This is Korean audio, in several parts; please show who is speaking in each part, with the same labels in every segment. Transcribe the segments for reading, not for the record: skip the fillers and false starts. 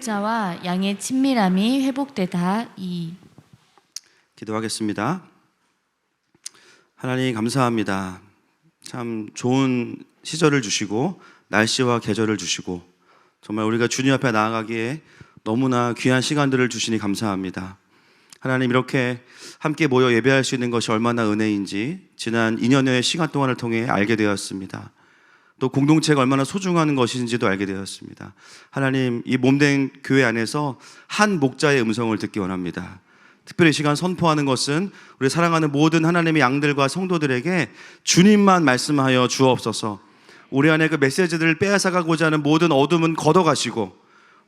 Speaker 1: 목자와 양의 친밀함이 회복되다.
Speaker 2: 기도하겠습니다. 하나님 감사합니다. 참 좋은 시절을 주시고 날씨와 계절을 주시고 정말 우리가 주님 앞에 나아가기에 너무나 귀한 시간들을 주시니 감사합니다. 하나님, 이렇게 함께 모여 예배할 수 있는 것이 얼마나 은혜인지 지난 2년여의 시간 동안을 통해 알게 되었습니다. 또 공동체가 얼마나 소중한 것인지도 알게 되었습니다. 하나님, 이 몸된 교회 안에서 한 목자의 음성을 듣기 원합니다. 특별히 이 시간 선포하는 것은 우리 사랑하는 모든 하나님의 양들과 성도들에게 주님만 말씀하여 주옵소서. 우리 안에 그 메시지들을 빼앗아가고자 하는 모든 어둠은 걷어가시고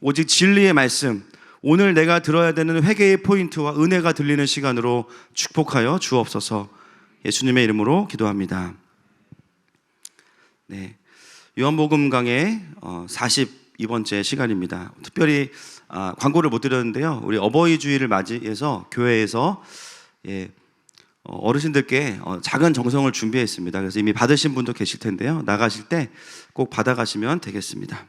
Speaker 2: 오직 진리의 말씀, 오늘 내가 들어야 되는 회개의 포인트와 은혜가 들리는 시간으로 축복하여 주옵소서. 예수님의 이름으로 기도합니다. 네, 요한복음 강의 42번째 시간입니다. 특별히 광고를 못 드렸는데요, 우리 어버이 주일을 맞이해서 교회에서 어르신들께 작은 정성을 준비했습니다. 그래서 이미 받으신 분도 계실 텐데요, 나가실 때 꼭 받아가시면 되겠습니다.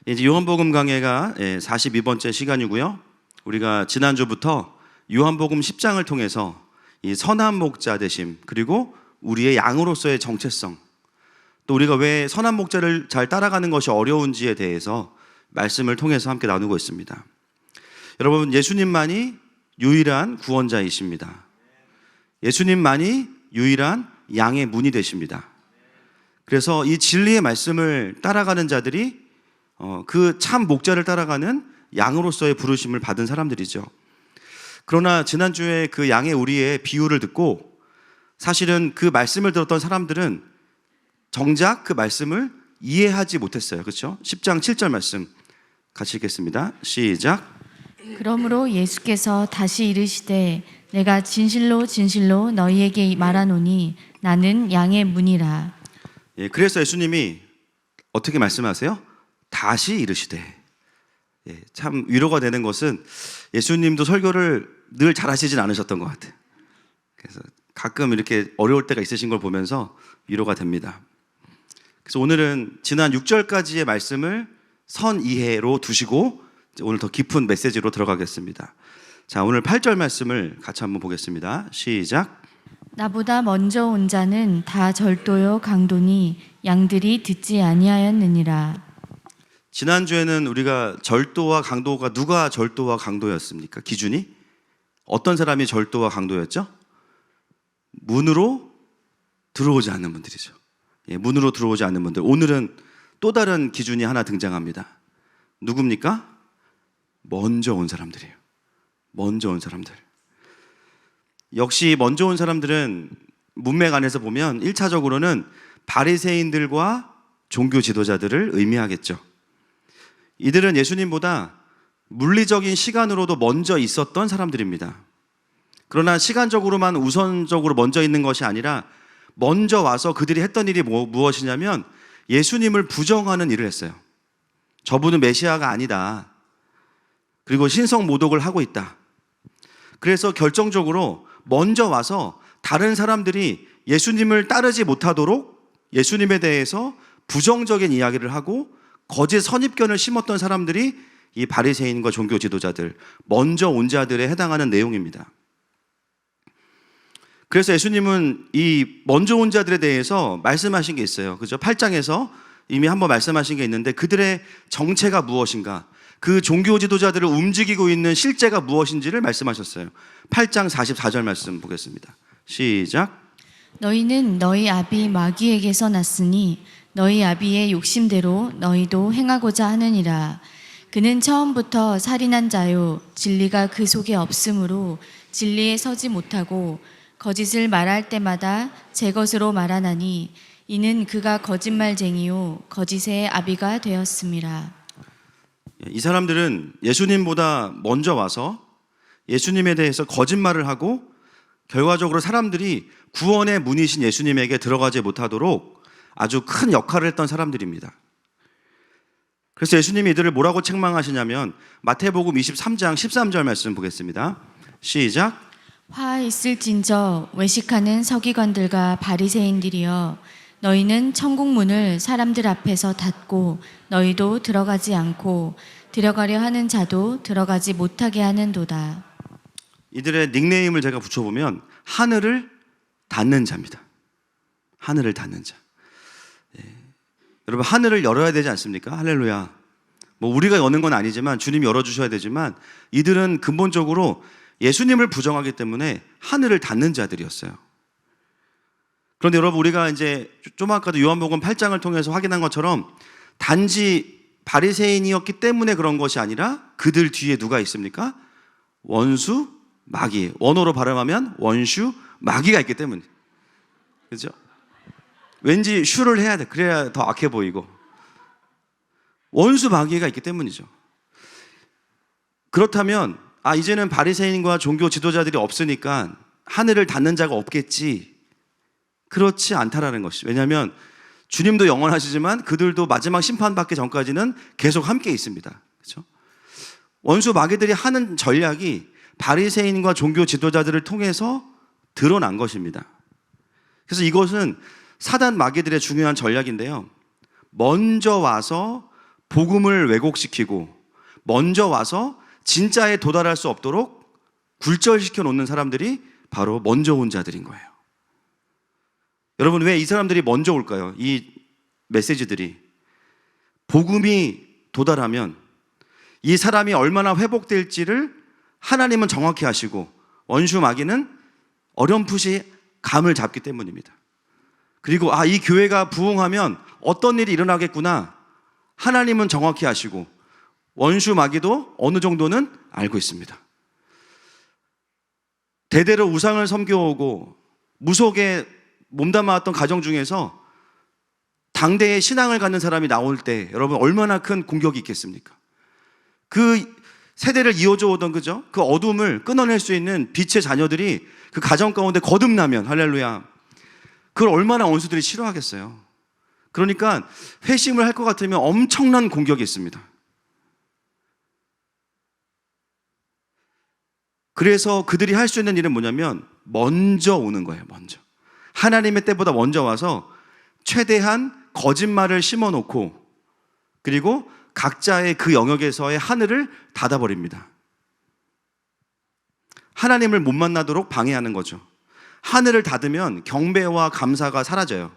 Speaker 2: 이제 요한복음 강해가 42번째 시간이고요. 우리가 지난주부터 요한복음 10장을 통해서 이 선한 목자 되심, 그리고 우리의 양으로서의 정체성, 또 우리가 왜 선한 목자를 잘 따라가는 것이 어려운지에 대해서 말씀을 통해서 함께 나누고 있습니다. 여러분, 예수님만이 유일한 구원자이십니다. 예수님만이 유일한 양의 문이 되십니다. 그래서 이 진리의 말씀을 따라가는 자들이 그 참 목자를 따라가는 양으로서의 부르심을 받은 사람들이죠. 그러나 지난주에 그 양의 우리의 비유를 듣고 사실은 그 말씀을 들었던 사람들은 정작 그 말씀을 이해하지 못했어요. 그렇죠? 10장 7절 말씀 같이 읽겠습니다. 시작.
Speaker 1: 그러므로 예수께서 다시 이르시되 내가 진실로 진실로 너희에게 말하노니 나는 양의 문이라.
Speaker 2: 그래서 예수님이 어떻게 말씀하세요? 다시 이르시되. 참 위로가 되는 것은 예수님도 설교를 늘 잘하시진 않으셨던 것 같아요. 그래서 가끔 이렇게 어려울 때가 있으신 걸 보면서 위로가 됩니다. 그래서 오늘은 지난 6절까지의 말씀을 선이해로 두시고 오늘 더 깊은 메시지로 들어가겠습니다. 자, 오늘 8절 말씀을 같이 한번 보겠습니다. 시작.
Speaker 1: 나보다 먼저 온 자는 다 절도요 강도니 양들이 듣지 아니하였느니라.
Speaker 2: 지난주에는 우리가 절도와 강도가, 누가 절도와 강도였습니까? 기준이? 어떤 사람이 절도와 강도였죠? 문으로 들어오지 않는 분들이죠. 문으로 들어오지 않는 분들. 오늘은 또 다른 기준이 하나 등장합니다. 누굽니까? 먼저 온 사람들이에요. 먼저 온 사람들. 역시 먼저 온 사람들은 문맥 안에서 보면 1차적으로는 바리새인들과 종교 지도자들을 의미하겠죠. 이들은 예수님보다 물리적인 시간으로도 먼저 있었던 사람들입니다. 그러나 시간적으로만 우선적으로 먼저 있는 것이 아니라 먼저 와서 그들이 했던 일이 무엇이냐면 예수님을 부정하는 일을 했어요. 저분은 메시아가 아니다. 그리고 신성 모독을 하고 있다. 그래서 결정적으로 먼저 와서 다른 사람들이 예수님을 따르지 못하도록 예수님에 대해서 부정적인 이야기를 하고 거짓 선입견을 심었던 사람들이 이 바리새인과 종교 지도자들, 먼저 온 자들에 해당하는 내용입니다. 그래서 예수님은 이 먼저 온 자들에 대해서 말씀하신 게 있어요. 그죠? 8장에서 이미 한번 말씀하신 게 있는데 그들의 정체가 무엇인가, 그 종교 지도자들을 움직이고 있는 실제가 무엇인지를 말씀하셨어요. 8장 44절 말씀 보겠습니다. 시작.
Speaker 1: 너희는 너희 아비 마귀에게서 났으니 너희 아비의 욕심대로 너희도 행하고자 하느니라. 그는 처음부터 살인한 자요 진리가 그 속에 없으므로 진리에 서지 못하고 거짓을 말할 때마다 제 것으로 말하나니 이는 그가 거짓말쟁이요 거짓의 아비가 되었음이라.
Speaker 2: 이 사람들은 예수님보다 먼저 와서 예수님에 대해서 거짓말을 하고 결과적으로 사람들이 구원의 문이신 예수님에게 들어가지 못하도록 아주 큰 역할을 했던 사람들입니다. 그래서 예수님이 이들을 뭐라고 책망하시냐면 마태복음 23장 13절 말씀 보겠습니다. 시작.
Speaker 1: 화 있을진저 외식하는 서기관들과 바리새인들이여 너희는 천국 문을 사람들 앞에서 닫고 너희도 들어가지 않고 들어가려 하는 자도 들어가지 못하게 하는도다.
Speaker 2: 이들의 닉네임을 제가 붙여보면 하늘을 닫는 자입니다. 하늘을 닫는 자. 여러분, 하늘을 열어야 되지 않습니까? 할렐루야. 뭐 우리가 여는 건 아니지만 주님이 열어주셔야 되지만 이들은 근본적으로 예수님을 부정하기 때문에 하늘을 닫는 자들이었어요. 그런데 여러분, 우리가 이제 좀 아까도 요한복음 8장을 통해서 확인한 것처럼 단지 바리새인이었기 때문에 그런 것이 아니라 그들 뒤에 누가 있습니까? 원수, 마귀. 원어로 발음하면 원슈, 마귀가 있기 때문에. 그렇죠? 왠지 슈를 해야 돼. 그래야 더 악해 보이고. 원수 마귀가 있기 때문이죠. 그렇다면 이제는 바리새인과 종교 지도자들이 없으니까 하늘을 닫는 자가 없겠지. 그렇지 않다라는 것이. 왜냐하면 주님도 영원하시지만 그들도 마지막 심판받기 전까지는 계속 함께 있습니다. 그렇죠? 원수 마귀들이 하는 전략이 바리새인과 종교 지도자들을 통해서 드러난 것입니다. 그래서 이것은 사단 마귀들의 중요한 전략인데요. 먼저 와서 복음을 왜곡시키고 먼저 와서 진짜에 도달할 수 없도록 굴절시켜 놓는 사람들이 바로 먼저 온 자들인 거예요. 여러분, 왜 이 사람들이 먼저 올까요? 이 메시지들이. 복음이 도달하면 이 사람이 얼마나 회복될지를 하나님은 정확히 아시고 원수 마귀는 어렴풋이 감을 잡기 때문입니다. 그리고 이 교회가 부흥하면 어떤 일이 일어나겠구나 하나님은 정확히 아시고 원수 마귀도 어느 정도는 알고 있습니다. 대대로 우상을 섬겨오고 무속에 몸담아왔던 가정 중에서 당대의 신앙을 갖는 사람이 나올 때 여러분 얼마나 큰 공격이 있겠습니까? 그 세대를 이어져 오던 그죠? 그 어둠을 끊어낼 수 있는 빛의 자녀들이 그 가정 가운데 거듭나면 할렐루야. 그걸 얼마나 원수들이 싫어하겠어요. 그러니까 회심을 할 것 같으면 엄청난 공격이 있습니다. 그래서 그들이 할 수 있는 일은 뭐냐면 먼저 오는 거예요. 먼저. 하나님의 때보다 먼저 와서 최대한 거짓말을 심어놓고 그리고 각자의 그 영역에서의 하늘을 닫아버립니다. 하나님을 못 만나도록 방해하는 거죠. 하늘을 닫으면 경배와 감사가 사라져요.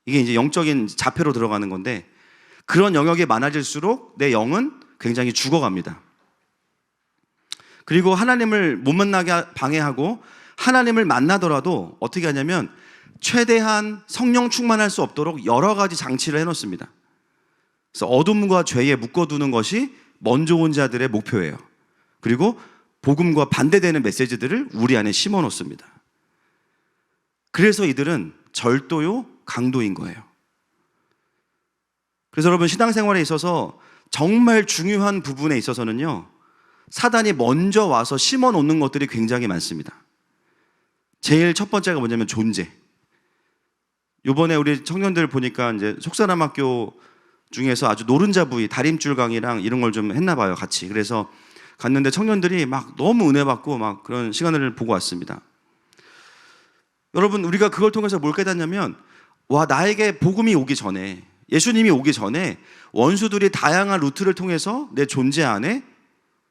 Speaker 2: 이게 이제 영적인 자폐로 들어가는 건데 그런 영역이 많아질수록 내 영은 굉장히 죽어갑니다. 그리고 하나님을 못 만나게 방해하고 하나님을 만나더라도 어떻게 하냐면 최대한 성령 충만할 수 없도록 여러 가지 장치를 해놓습니다. 그래서 어둠과 죄에 묶어두는 것이 먼저 온 자들의 목표예요. 그리고 복음과 반대되는 메시지들을 우리 안에 심어놓습니다. 그래서 이들은 절도요, 강도인 거예요. 그래서 여러분 신앙생활에 있어서 정말 중요한 부분에 있어서는요, 사단이 먼저 와서 심어놓는 것들이 굉장히 많습니다. 제일 첫 번째가 뭐냐면 존재. 이번에 우리 청년들 보니까 이제 속사람학교 중에서 아주 노른자 부위, 다림줄 강의랑 이런 걸 좀 했나 봐요, 같이. 그래서 갔는데 청년들이 막 너무 은혜 받고 막 그런 시간을 보고 왔습니다. 여러분, 우리가 그걸 통해서 뭘 깨닫냐면, 나에게 복음이 오기 전에, 예수님이 오기 전에 원수들이 다양한 루트를 통해서 내 존재 안에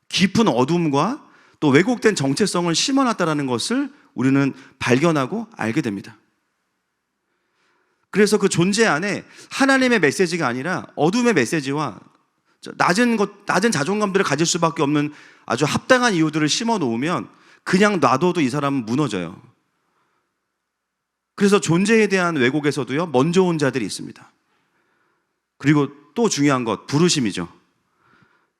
Speaker 2: 깊은 어둠과 또 왜곡된 정체성을 심어놨다는 것을 우리는 발견하고 알게 됩니다. 그래서 그 존재 안에 하나님의 메시지가 아니라 어둠의 메시지와 낮은 자존감들을 가질 수밖에 없는 아주 합당한 이유들을 심어 놓으면 그냥 놔둬도 이 사람은 무너져요. 그래서 존재에 대한 왜곡에서도요, 먼저 온 자들이 있습니다. 그리고 또 중요한 것, 부르심이죠.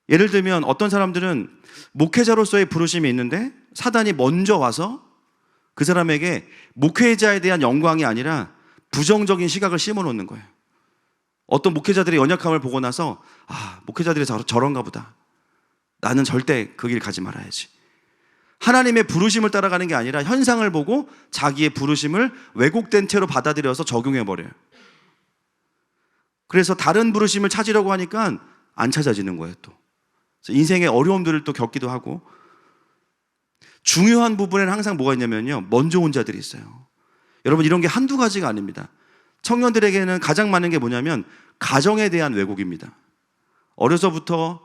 Speaker 2: 예를 들면 어떤 사람들은 목회자로서의 부르심이 있는데 사단이 먼저 와서 그 사람에게 목회자에 대한 영광이 아니라 부정적인 시각을 심어놓는 거예요. 어떤 목회자들의 연약함을 보고 나서 목회자들이 저런가 보다. 나는 절대 그 길 가지 말아야지. 하나님의 부르심을 따라가는 게 아니라 현상을 보고 자기의 부르심을 왜곡된 채로 받아들여서 적용해버려요. 그래서 다른 부르심을 찾으려고 하니까 안 찾아지는 거예요, 또. 인생의 어려움들을 또 겪기도 하고. 중요한 부분에는 항상 뭐가 있냐면요, 먼저 온 자들이 있어요. 여러분, 이런 게 한두 가지가 아닙니다. 청년들에게는 가장 많은 게 뭐냐면 가정에 대한 왜곡입니다. 어려서부터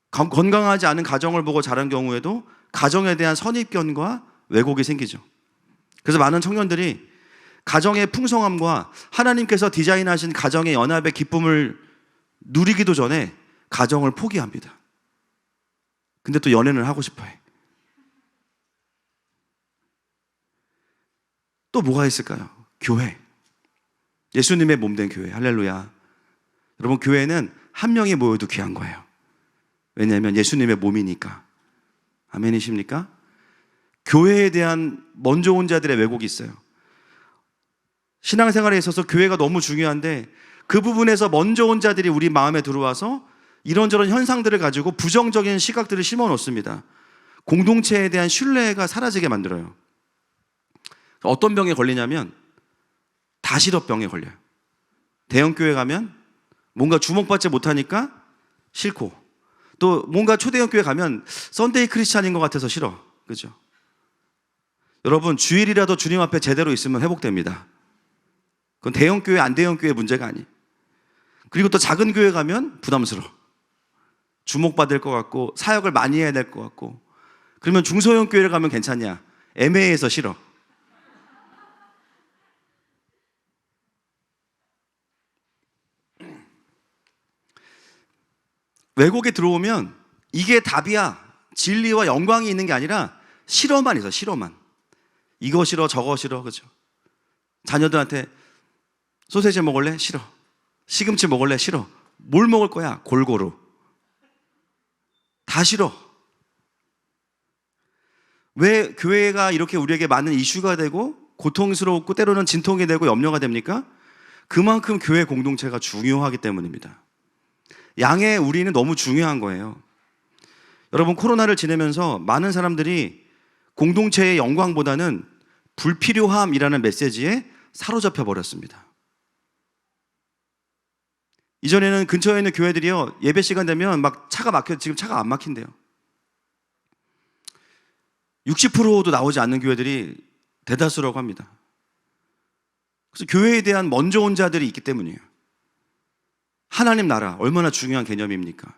Speaker 2: 건강하지 않은 가정을 보고 자란 경우에도 가정에 대한 선입견과 왜곡이 생기죠. 그래서 많은 청년들이 가정의 풍성함과 하나님께서 디자인하신 가정의 연합의 기쁨을 누리기도 전에 가정을 포기합니다. 근데 또 연애를 하고 싶어 해. 또 뭐가 있을까요? 교회. 예수님의 몸된 교회. 할렐루야. 여러분, 교회는 한 명이 모여도 귀한 거예요. 왜냐하면 예수님의 몸이니까. 아멘이십니까? 교회에 대한 먼저 온 자들의 왜곡이 있어요. 신앙생활에 있어서 교회가 너무 중요한데 그 부분에서 먼저 온 자들이 우리 마음에 들어와서 이런저런 현상들을 가지고 부정적인 시각들을 심어 놓습니다. 공동체에 대한 신뢰가 사라지게 만들어요. 어떤 병에 걸리냐면 다시럽병에 걸려요. 대형교회 가면 뭔가 주목받지 못하니까 싫고, 또 뭔가 초대형 교회 가면 썬데이 크리스찬인 것 같아서 싫어. 그죠? 여러분, 주일이라도 주님 앞에 제대로 있으면 회복됩니다. 그건 대형 교회 안 대형 교회 문제가 아니에요. 그리고 또 작은 교회 가면 부담스러워. 주목받을 것 같고 사역을 많이 해야 될 것 같고. 그러면 중소형 교회를 가면 괜찮냐? 애매해서 싫어. 왜곡에 들어오면 이게 답이야, 진리와 영광이 있는 게 아니라 싫어만 있어. 싫어만. 이거 싫어 저거 싫어. 그죠? 자녀들한테 소세지 먹을래? 싫어. 시금치 먹을래? 싫어. 뭘 먹을 거야? 골고루. 다 싫어. 왜 교회가 이렇게 우리에게 많은 이슈가 되고 고통스럽고 때로는 진통이 되고 염려가 됩니까? 그만큼 교회 공동체가 중요하기 때문입니다. 양의 우리는 너무 중요한 거예요. 여러분, 코로나를 지내면서 많은 사람들이 공동체의 영광보다는 불필요함이라는 메시지에 사로잡혀 버렸습니다. 이전에는 근처에 있는 교회들이요, 예배 시간 되면 막 차가 막혀. 지금 차가 안 막힌대요. 60%도 나오지 않는 교회들이 대다수라고 합니다. 그래서 교회에 대한 먼저 온 자들이 있기 때문이에요. 하나님 나라, 얼마나 중요한 개념입니까?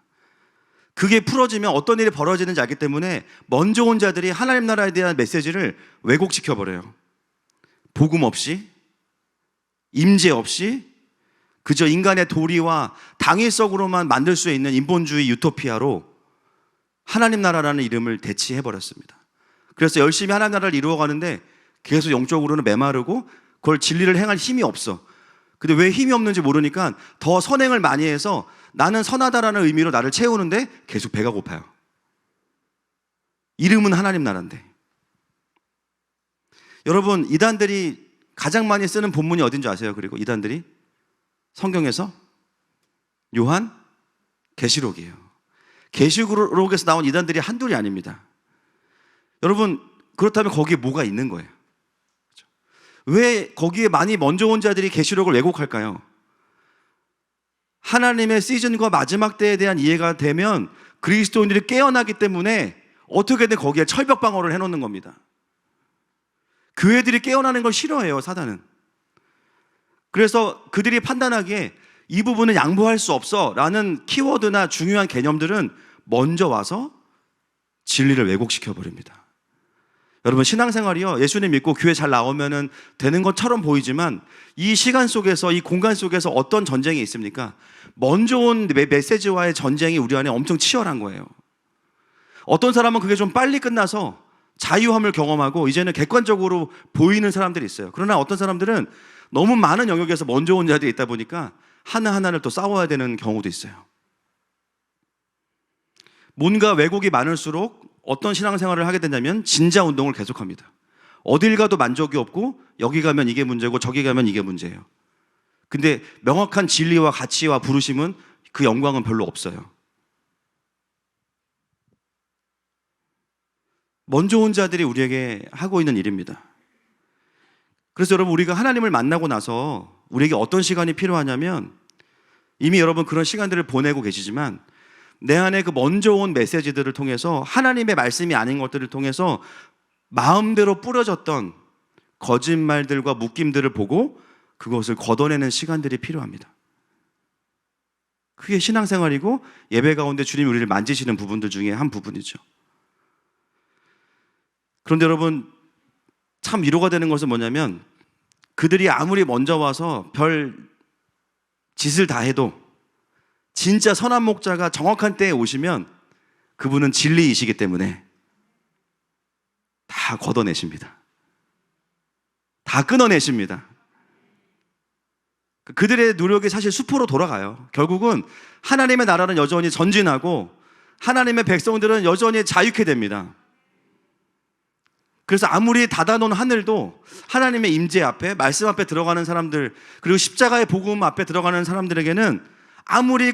Speaker 2: 그게 풀어지면 어떤 일이 벌어지는지 알기 때문에 먼저 온 자들이 하나님 나라에 대한 메시지를 왜곡시켜버려요. 복음 없이, 임재 없이, 그저 인간의 도리와 당위성으로만 만들 수 있는 인본주의 유토피아로 하나님 나라라는 이름을 대치해버렸습니다. 그래서 열심히 하나님 나라를 이루어가는데 계속 영적으로는 메마르고 그걸 진리를 행할 힘이 없어. 근데 왜 힘이 없는지 모르니까 더 선행을 많이 해서 나는 선하다라는 의미로 나를 채우는데 계속 배가 고파요. 이름은 하나님 나라인데. 여러분, 이단들이 가장 많이 쓰는 본문이 어딘지 아세요? 그리고 이단들이 성경에서 요한 계시록이에요. 계시록에서 나온 이단들이 한둘이 아닙니다. 여러분, 그렇다면 거기에 뭐가 있는 거예요? 왜 거기에 많이 먼저 온 자들이 계시록을 왜곡할까요? 하나님의 시즌과 마지막 때에 대한 이해가 되면 그리스도인들이 깨어나기 때문에 어떻게든 거기에 철벽 방어를 해놓는 겁니다. 교회들이 깨어나는 걸 싫어해요, 사단은. 그래서 그들이 판단하기에 이 부분은 양보할 수 없어 라는 키워드나 중요한 개념들은 먼저 와서 진리를 왜곡시켜버립니다. 여러분, 신앙생활이요, 예수님 믿고 교회 잘 나오면 되는 것처럼 보이지만 이 시간 속에서, 이 공간 속에서 어떤 전쟁이 있습니까? 먼저 온 메시지와의 전쟁이 우리 안에 엄청 치열한 거예요. 어떤 사람은 그게 좀 빨리 끝나서 자유함을 경험하고 이제는 객관적으로 보이는 사람들이 있어요. 그러나 어떤 사람들은 너무 많은 영역에서 먼저 온 자들이 있다 보니까 하나하나를 또 싸워야 되는 경우도 있어요. 뭔가 왜곡이 많을수록 어떤 신앙생활을 하게 되냐면 진자 운동을 계속합니다. 어딜 가도 만족이 없고 여기 가면 이게 문제고 저기 가면 이게 문제예요. 근데 명확한 진리와 가치와 부르심은, 그 영광은 별로 없어요. 먼저 온 자들이 우리에게 하고 있는 일입니다. 그래서 여러분, 우리가 하나님을 만나고 나서 우리에게 어떤 시간이 필요하냐면, 이미 여러분 그런 시간들을 보내고 계시지만 내 안에 그 먼저 온 메시지들을 통해서, 하나님의 말씀이 아닌 것들을 통해서 마음대로 뿌려졌던 거짓말들과 묶임들을 보고 그것을 걷어내는 시간들이 필요합니다. 그게 신앙생활이고 예배 가운데 주님이 우리를 만지시는 부분들 중에 한 부분이죠. 그런데 여러분, 참 위로가 되는 것은 뭐냐면 그들이 아무리 먼저 와서 별 짓을 다 해도 진짜 선한 목자가 정확한 때에 오시면 그분은 진리이시기 때문에 다 걷어내십니다. 다 끊어내십니다. 그들의 노력이 사실 수포로 돌아가요. 결국은 하나님의 나라는 여전히 전진하고 하나님의 백성들은 여전히 자유케 됩니다. 그래서 아무리 닫아놓은 하늘도 하나님의 임재 앞에, 말씀 앞에 들어가는 사람들, 그리고 십자가의 복음 앞에 들어가는 사람들에게는 아무리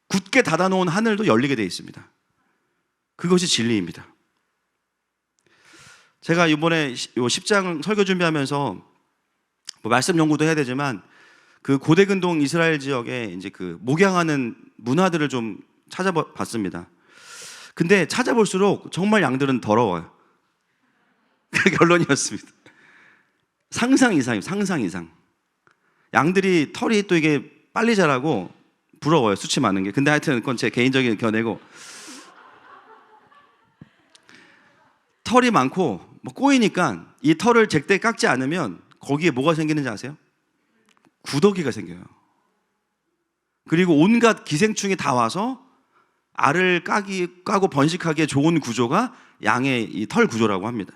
Speaker 2: 굳게 닫아놓은 하늘도 열리게 되어 있습니다. 그것이 진리입니다. 제가 이번에 10장 설교 준비하면서 뭐 말씀 연구도 해야 되지만 그 고대근동 이스라엘 지역에 이제 그 목양하는 문화들을 좀 찾아봤습니다. 근데 찾아볼수록 정말 양들은 더러워요. 그 결론이었습니다. 상상 이상이에요. 상상 이상. 양들이 털이 또 이게 빨리 자라고 부러워요. 수치 많은 게. 근데 하여튼 그건 제 개인적인 견해고, 털이 많고 뭐 꼬이니까 이 털을 제때 깎지 않으면 거기에 뭐가 생기는지 아세요? 구더기가 생겨요. 그리고 온갖 기생충이 다 와서 알을 까고 번식하기에 좋은 구조가 양의 이 털 구조라고 합니다.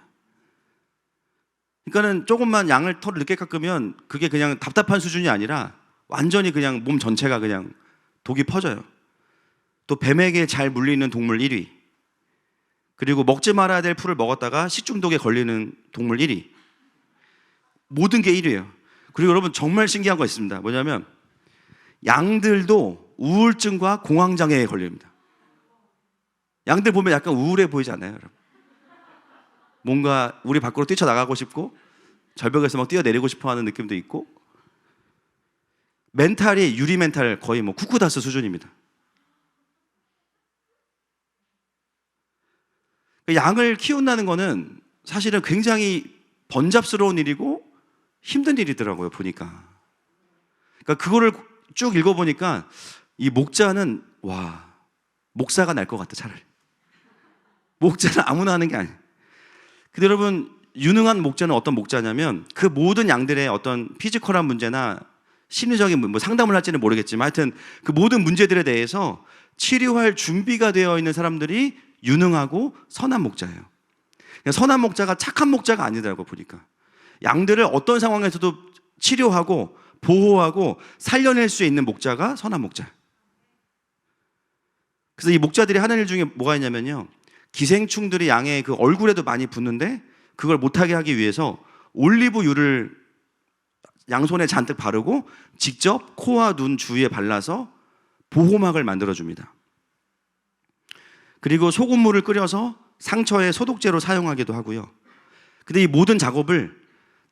Speaker 2: 그러니까는 조금만 털을 늦게 깎으면 그게 그냥 답답한 수준이 아니라 완전히 그냥 몸 전체가 그냥 독이 퍼져요. 또 뱀에게 잘 물리는 동물 1위, 그리고 먹지 말아야 될 풀을 먹었다가 식중독에 걸리는 동물 1위, 모든 게 1위예요. 그리고 여러분 정말 신기한 거 있습니다. 뭐냐면 양들도 우울증과 공황장애에 걸립니다. 양들 보면 약간 우울해 보이지 않아요, 여러분? 뭔가 우리 밖으로 뛰쳐나가고 싶고 절벽에서 막 뛰어내리고 싶어 하는 느낌도 있고, 멘탈이 유리 멘탈 거의 뭐 쿠쿠다스 수준입니다. 양을 키운다는 거는 사실은 굉장히 번잡스러운 일이고 힘든 일이더라고요, 보니까. 그러니까 그거를 쭉 읽어보니까 이 목자는, 와, 목사가 날 것 같다, 차라리. 목자는 아무나 하는 게 아니에요. 근데 여러분, 유능한 목자는 어떤 목자냐면 그 모든 양들의 어떤 피지컬한 문제나 심리적인 뭐 상담을 할지는 모르겠지만 하여튼 그 모든 문제들에 대해서 치료할 준비가 되어 있는 사람들이 유능하고 선한 목자예요. 선한 목자가 착한 목자가 아니더라고, 보니까. 양들을 어떤 상황에서도 치료하고 보호하고 살려낼 수 있는 목자가 선한 목자. 그래서 이 목자들이 하는 일 중에 뭐가 있냐면요, 기생충들이 양의 그 얼굴에도 많이 붙는데 그걸 못하게 하기 위해서 올리브유를 양손에 잔뜩 바르고 직접 코와 눈 주위에 발라서 보호막을 만들어줍니다. 그리고 소금물을 끓여서 상처에 소독제로 사용하기도 하고요. 근데 이 모든 작업을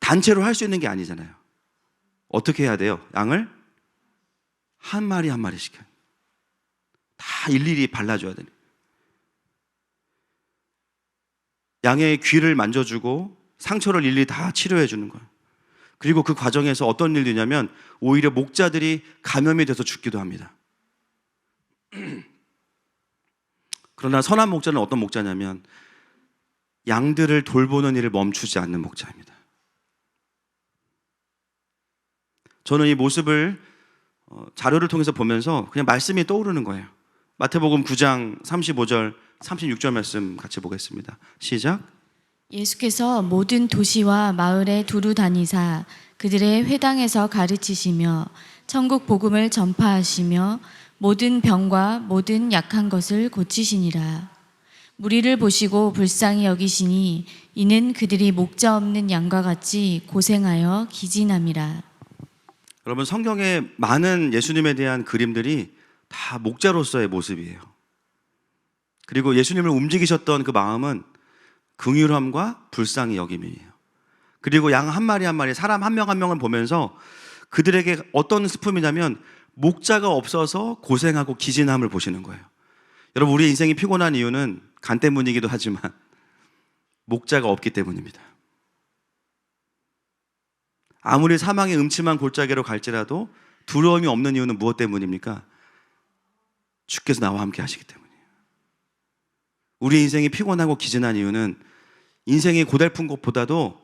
Speaker 2: 단체로 할 수 있는 게 아니잖아요. 어떻게 해야 돼요? 양을 한 마리 한 마리씩 다 일일이 발라줘야 돼요. 양의 귀를 만져주고 상처를 일일이 다 치료해 주는 거예요. 그리고 그 과정에서 어떤 일이 있냐면 오히려 목자들이 감염이 돼서 죽기도 합니다. 그러나 선한 목자는 어떤 목자냐면 양들을 돌보는 일을 멈추지 않는 목자입니다. 저는 이 모습을 자료를 통해서 보면서 그냥 말씀이 떠오르는 거예요. 마태복음 9장 35절 36절 말씀 같이 보겠습니다. 시작.
Speaker 1: 예수께서 모든 도시와 마을에 두루 다니사 그들의 회당에서 가르치시며 천국 복음을 전파하시며 모든 병과 모든 약한 것을 고치시니라. 무리를 보시고 불쌍히 여기시니 이는 그들이 목자 없는 양과 같이 고생하여 기진함이라.
Speaker 2: 여러분, 성경에 많은 예수님에 대한 그림들이 다 목자로서의 모습이에요. 그리고 예수님을 움직이셨던 그 마음은 긍휼함과 불쌍히 여김이에요. 그리고 양 한 마리 한 마리, 사람 한 명 한 명을 보면서 그들에게 어떤 슬픔이냐면 목자가 없어서 고생하고 기진함을 보시는 거예요. 여러분, 우리 인생이 피곤한 이유는 간 때문이기도 하지만 목자가 없기 때문입니다. 아무리 사망의 음침한 골짜기로 갈지라도 두려움이 없는 이유는 무엇 때문입니까? 주께서 나와 함께 하시기 때문이에요. 우리 인생이 피곤하고 기진한 이유는 인생이 고달픈 것보다도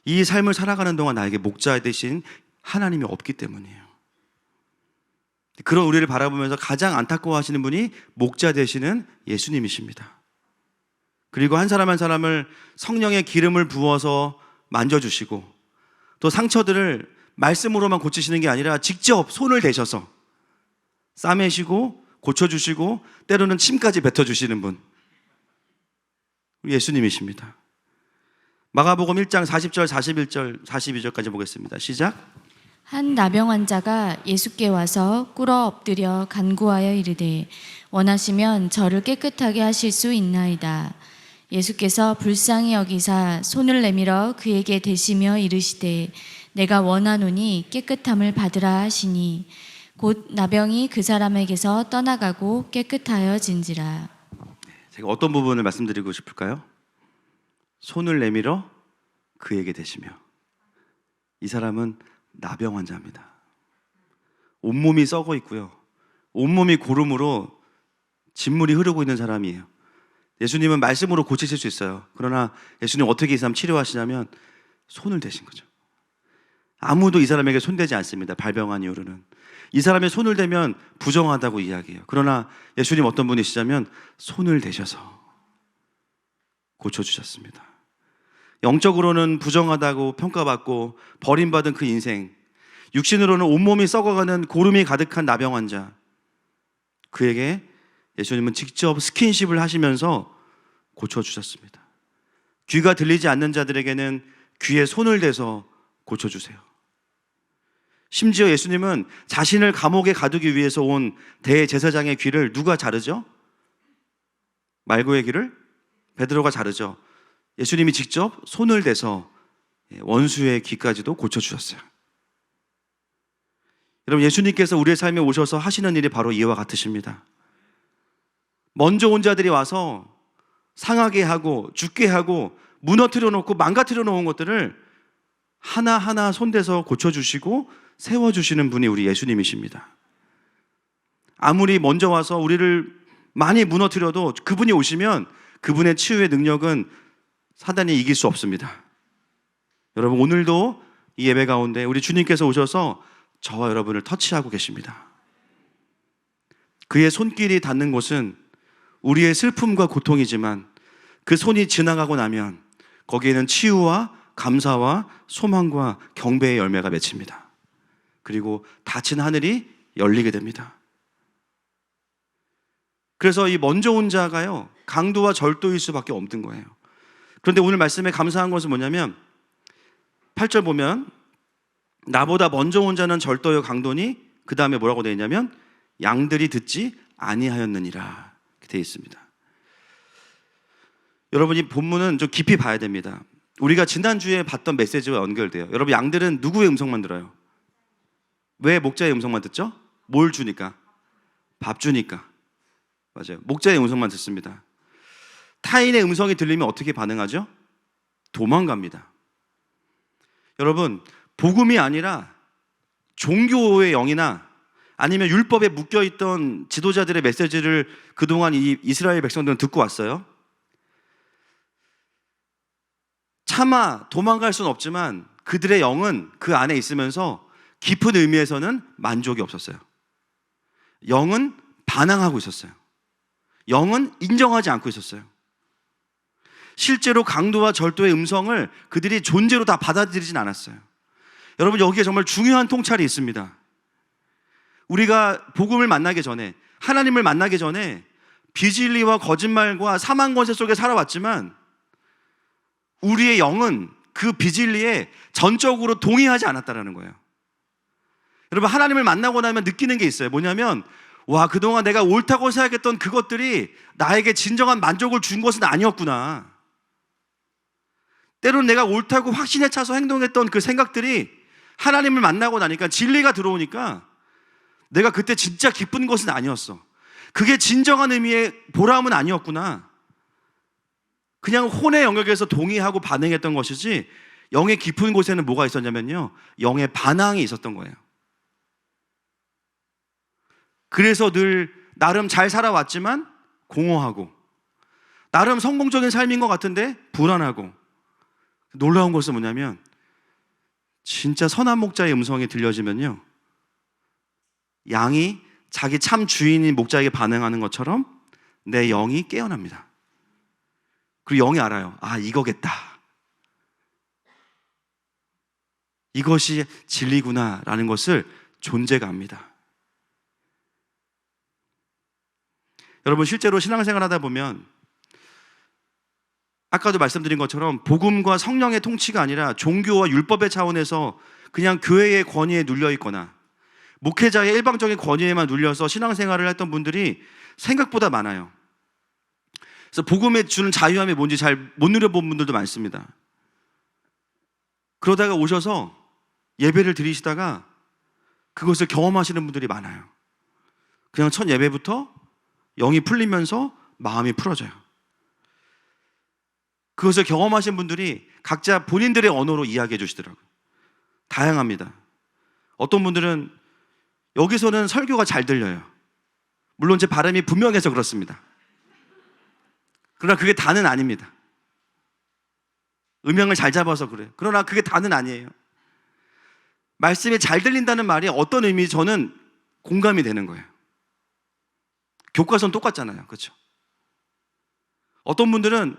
Speaker 2: 이 삶을 살아가는 동안 나에게 목자 되신 하나님이 없기 때문이에요. 그런 우리를 바라보면서 가장 안타까워하시는 분이 목자 되시는 예수님이십니다. 그리고 한 사람 한 사람을 성령의 기름을 부어서 만져주시고 또 상처들을 말씀으로만 고치시는 게 아니라 직접 손을 대셔서 싸매시고 고쳐주시고 때로는 침까지 뱉어주시는 분, 예수님이십니다. 마가복음 1장 40절, 41절, 42절까지 보겠습니다. 시작.
Speaker 1: 한 나병 환자가 예수께 와서 꿇어 엎드려 간구하여 이르되 원하시면 저를 깨끗하게 하실 수 있나이다. 예수께서 불쌍히 여기사 손을 내밀어 그에게 대시며 이르시되 내가 원하노니 깨끗함을 받으라 하시니 곧 나병이 그 사람에게서 떠나가고 깨끗하여진지라.
Speaker 2: 제가 어떤 부분을 말씀드리고 싶을까요? 손을 내밀어 그에게 대시며. 이 사람은 나병 환자입니다. 온몸이 썩어 있고요, 온몸이 고름으로 진물이 흐르고 있는 사람이에요. 예수님은 말씀으로 고치실 수 있어요. 그러나 예수님 어떻게 이 사람 치료하시냐면 손을 대신 거죠. 아무도 이 사람에게 손대지 않습니다. 발병한 이후로는. 이 사람의 손을 대면 부정하다고 이야기해요. 그러나 예수님 어떤 분이시냐면 손을 대셔서 고쳐주셨습니다. 영적으로는 부정하다고 평가받고 버림받은 그 인생, 육신으로는 온몸이 썩어가는 고름이 가득한 나병 환자, 그에게 예수님은 직접 스킨십을 하시면서 고쳐주셨습니다. 귀가 들리지 않는 자들에게는 귀에 손을 대서 고쳐주세요. 심지어 예수님은 자신을 감옥에 가두기 위해서 온 대제사장의 귀를 누가 자르죠? 말고의 귀를 베드로가 자르죠. 예수님이 직접 손을 대서 원수의 귀까지도 고쳐주셨어요. 여러분, 예수님께서 우리의 삶에 오셔서 하시는 일이 바로 이와 같으십니다. 먼저 온 자들이 와서 상하게 하고 죽게 하고 무너뜨려 놓고 망가뜨려 놓은 것들을 하나하나 손대서 고쳐주시고 세워주시는 분이 우리 예수님이십니다. 아무리 먼저 와서 우리를 많이 무너뜨려도 그분이 오시면 그분의 치유의 능력은 사단이 이길 수 없습니다. 여러분, 오늘도 이 예배 가운데 우리 주님께서 오셔서 저와 여러분을 터치하고 계십니다. 그의 손길이 닿는 곳은 우리의 슬픔과 고통이지만 그 손이 지나가고 나면 거기에는 치유와 감사와 소망과 경배의 열매가 맺힙니다. 그리고 닫힌 하늘이 열리게 됩니다. 그래서 이 먼저 온 자가요, 강도와 절도일 수밖에 없는 거예요. 그런데 오늘 말씀에 감사한 것은 뭐냐면 8절 보면 나보다 먼저 온 자는 절도요 강도니, 그 다음에 뭐라고 되어 있냐면 양들이 듣지 아니하였느니라 이렇게 되어 있습니다. 여러분, 이 본문은 좀 깊이 봐야 됩니다. 우리가 지난주에 봤던 메시지와 연결돼요. 여러분, 양들은 누구의 음성만 들어요? 왜 목자의 음성만 듣죠? 뭘 주니까? 밥 주니까. 맞아요. 목자의 음성만 듣습니다. 타인의 음성이 들리면 어떻게 반응하죠? 도망갑니다. 여러분, 복음이 아니라 종교의 영이나 아니면 율법에 묶여있던 지도자들의 메시지를 그동안 이 이스라엘 백성들은 듣고 왔어요. 차마 도망갈 수는 없지만 그들의 영은 그 안에 있으면서 깊은 의미에서는 만족이 없었어요. 영은 반항하고 있었어요. 영은 인정하지 않고 있었어요. 실제로 강도와 절도의 음성을 그들이 존재로 다 받아들이진 않았어요. 여러분, 여기에 정말 중요한 통찰이 있습니다. 우리가 복음을 만나기 전에, 하나님을 만나기 전에 비진리와 거짓말과 사망 권세 속에 살아왔지만 우리의 영은 그 비진리에 전적으로 동의하지 않았다는 거예요. 여러분, 하나님을 만나고 나면 느끼는 게 있어요. 뭐냐면, 와, 그동안 내가 옳다고 생각했던 그것들이 나에게 진정한 만족을 준 것은 아니었구나. 때로는 내가 옳다고 확신에 차서 행동했던 그 생각들이 하나님을 만나고 나니까, 진리가 들어오니까 내가 그때 진짜 기쁜 것은 아니었어. 그게 진정한 의미의 보람은 아니었구나. 그냥 혼의 영역에서 동의하고 반응했던 것이지 영의 깊은 곳에는 뭐가 있었냐면요, 영의 반항이 있었던 거예요. 그래서 늘 나름 잘 살아왔지만 공허하고, 나름 성공적인 삶인 것 같은데 불안하고, 놀라운 것은 뭐냐면 진짜 선한 목자의 음성이 들려지면요, 양이 자기 참 주인인 목자에게 반응하는 것처럼 내 영이 깨어납니다. 그리고 영이 알아요. 아, 이거겠다. 이것이 진리구나라는 것을 존재가 압니다. 여러분, 실제로 신앙생활 하다 보면 아까도 말씀드린 것처럼 복음과 성령의 통치가 아니라 종교와 율법의 차원에서 그냥 교회의 권위에 눌려 있거나 목회자의 일방적인 권위에만 눌려서 신앙생활을 했던 분들이 생각보다 많아요. 그래서 복음에 주는 자유함이 뭔지 잘 못 누려본 분들도 많습니다. 그러다가 오셔서 예배를 드리시다가 그것을 경험하시는 분들이 많아요. 그냥 첫 예배부터 영이 풀리면서 마음이 풀어져요. 그것을 경험하신 분들이 각자 본인들의 언어로 이야기해 주시더라고요. 다양합니다. 어떤 분들은 여기서는 설교가 잘 들려요. 물론 제 발음이 분명해서 그렇습니다. 그러나 그게 다는 아닙니다. 음향을 잘 잡아서 그래요. 그러나 그게 다는 아니에요. 말씀이 잘 들린다는 말이 어떤 의미인지 저는 공감이 되는 거예요. 교과서는 똑같잖아요. 그렇죠? 어떤 분들은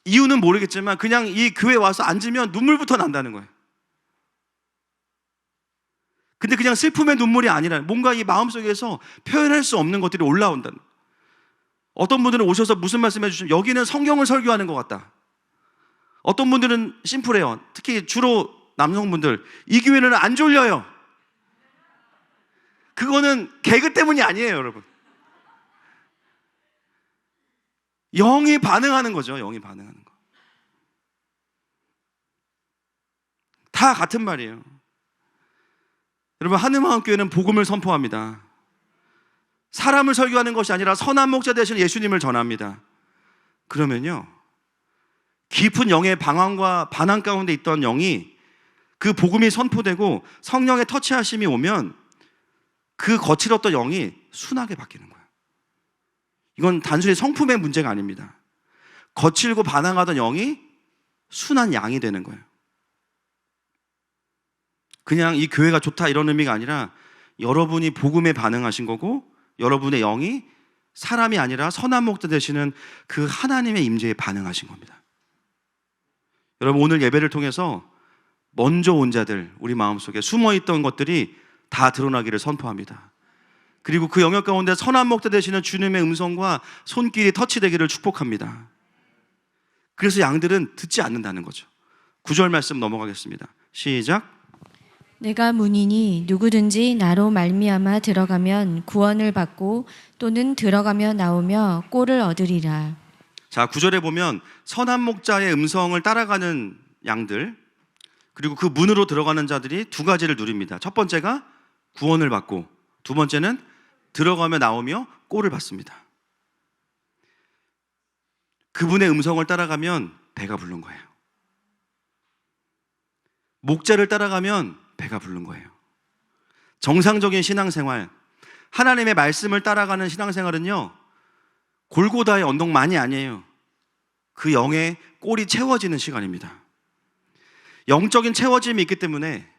Speaker 2: 이유는 모르겠지만 그냥 이 교회에 와서 앉으면 눈물부터 난다는 거예요. 근데 그냥 슬픔의 눈물이 아니라 뭔가 이 마음속에서 표현할 수 없는 것들이 올라온다는 거예요. 어떤 분들은 오셔서 무슨 말씀 해주시면 여기는 성경을 설교하는 것 같다. 어떤 분들은 심플해요. 특히 주로 남성분들, 이 교회는 안 졸려요. 그거는 개그 때문이 아니에요, 여러분. 영이 반응하는 거죠. 영이 반응하는 거. 다 같은 말이에요. 여러분, 하늘마음교회는 복음을 선포합니다. 사람을 설교하는 것이 아니라 선한 목자 되신 예수님을 전합니다. 그러면요, 깊은 영의 방황과 반항 가운데 있던 영이 그 복음이 선포되고 성령의 터치하심이 오면 그 거칠었던 영이 순하게 바뀌는 거예요. 이건 단순히 성품의 문제가 아닙니다. 거칠고 반항하던 영이 순한 양이 되는 거예요. 그냥 이 교회가 좋다 이런 의미가 아니라 여러분이 복음에 반응하신 거고 여러분의 영이 사람이 아니라 선한 목자 되시는 그 하나님의 임재에 반응하신 겁니다. 여러분, 오늘 예배를 통해서 먼저 온 자들, 우리 마음속에 숨어있던 것들이 다 드러나기를 선포합니다. 그리고 그 영역 가운데 선한 목자 되시는 주님의 음성과 손길이 터치되기를 축복합니다. 그래서 양들은 듣지 않는다는 거죠. 9절 말씀 넘어가겠습니다. 시작.
Speaker 1: 내가 문이니 누구든지 나로 말미암아 들어가면 구원을 받고 또는 들어가며 나오며 꼴을 얻으리라.
Speaker 2: 자, 9절에 보면 선한 목자의 음성을 따라가는 양들, 그리고 그 문으로 들어가는 자들이 두 가지를 누립니다. 첫 번째가 구원을 받고, 두 번째는 들어가며 나오며 꼴을 받습니다. 그분의 음성을 따라가면 배가 부른 거예요. 목자를 따라가면 배가 부른 거예요. 정상적인 신앙생활, 하나님의 말씀을 따라가는 신앙생활은요, 골고다의 언덕만이 아니에요. 그 영의 꼴이 채워지는 시간입니다. 영적인 채워짐이 있기 때문에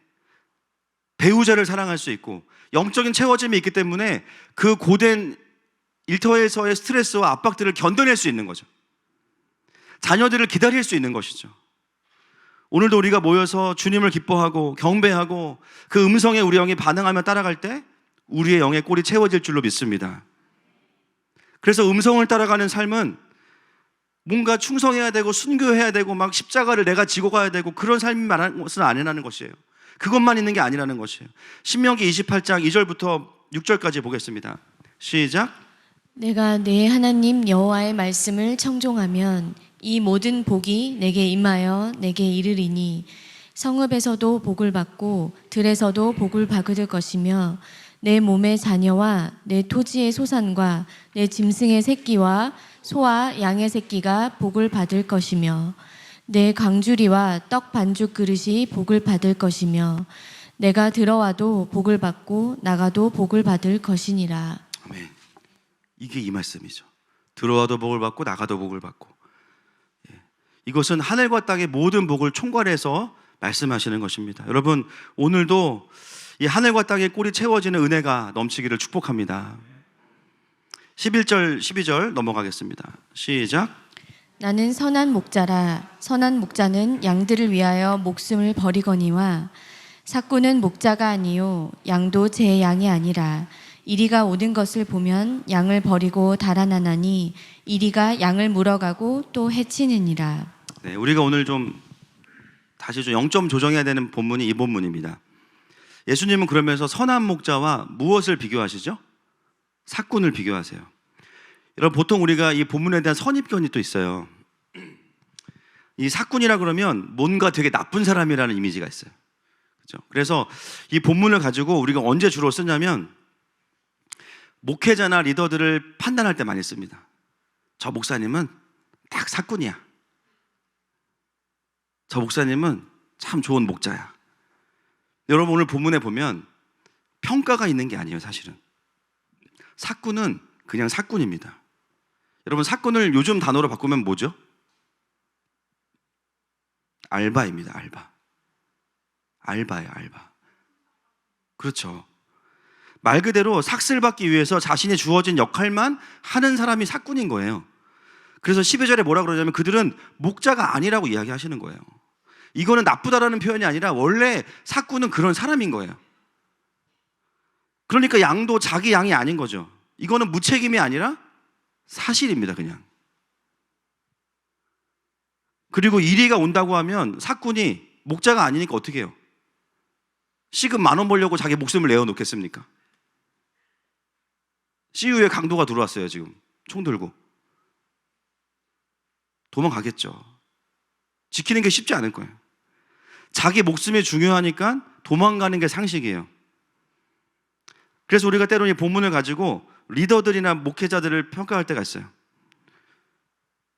Speaker 2: 배우자를 사랑할 수 있고, 영적인 채워짐이 있기 때문에 그 고된 일터에서의 스트레스와 압박들을 견뎌낼 수 있는 거죠. 자녀들을 기다릴 수 있는 것이죠. 오늘도 우리가 모여서 주님을 기뻐하고 경배하고 그 음성에 우리 영이 반응하며 따라갈 때 우리의 영의 꼴이 채워질 줄로 믿습니다. 그래서 음성을 따라가는 삶은 뭔가 충성해야 되고 순교해야 되고 막 십자가를 내가 지고 가야 되고 그런 삶이 말하는 것은 아니라는 것이에요. 그것만 있는 게 아니라는 것이에요. 신명기 28장 2절부터 6절까지 보겠습니다. 시작.
Speaker 1: 내가 내 하나님 여호와의 말씀을 청종하면 이 모든 복이 내게 임하여 내게 이르리니 성읍에서도 복을 받고 들에서도 복을 받을 것이며 내 몸의 자녀와 내 토지의 소산과 내 짐승의 새끼와 소와 양의 새끼가 복을 받을 것이며 내 강주리와 떡 반죽 그릇이 복을 받을 것이며 내가 들어와도 복을 받고 나가도 복을 받을 것이니라.
Speaker 2: 아멘. 이게 이 말씀이죠. 들어와도 복을 받고 나가도 복을 받고. 이것은 하늘과 땅의 모든 복을 총괄해서 말씀하시는 것입니다. 여러분, 오늘도 이 하늘과 땅의 꼴이 채워지는 은혜가 넘치기를 축복합니다. 11절, 12절 넘어가겠습니다. 시작.
Speaker 1: 나는 선한 목자라. 선한 목자는 양들을 위하여 목숨을 버리거니와 삭구는 목자가 아니요 양도 제 양이 아니라 이리가 오는 것을 보면 양을 버리고 달아나나니 이리가 양을 물어가고 또 해치느니라.
Speaker 2: 네, 우리가 오늘 좀 다시 좀 0점 조정해야 되는 본문이 이 본문입니다. 예수님은 그러면서 선한 목자와 무엇을 비교하시죠? 삭군을 비교하세요. 여러분, 보통 우리가 이 본문에 대한 선입견이 또 있어요. 이 삭군이라 그러면 뭔가 되게 나쁜 사람이라는 이미지가 있어요. 그렇죠? 그래서 이 본문을 가지고 우리가 언제 주로 쓰냐면 목회자나 리더들을 판단할 때 많이 씁니다. 저 목사님은 딱 삭군이야. 저 목사님은 참 좋은 목자야. 여러분, 오늘 본문에 보면 평가가 있는 게 아니에요. 사실은 삭군은 그냥 삭군입니다. 여러분, 삭군을 요즘 단어로 바꾸면 뭐죠? 알바입니다. 알바예요. 알바. 그렇죠. 말 그대로 삭슬 받기 위해서 자신이 주어진 역할만 하는 사람이 삭군인 거예요. 그래서 12절에 뭐라 그러냐면 그들은 목자가 아니라고 이야기하시는 거예요. 이거는 나쁘다라는 표현이 아니라 원래 삭군은 그런 사람인 거예요. 그러니까 양도 자기 양이 아닌 거죠. 이거는 무책임이 아니라 사실입니다. 그냥. 그리고 이리가 온다고 하면 삭군이 목자가 아니니까 어떻게 해요? 시급 10,000원 벌려고 자기 목숨을 내어놓겠습니까? CU에 강도가 들어왔어요. 지금 총 들고 도망가겠죠. 지키는 게 쉽지 않을 거예요. 자기 목숨이 중요하니까 도망가는 게 상식이에요. 그래서 우리가 때로는 이 본문을 가지고 리더들이나 목회자들을 평가할 때가 있어요.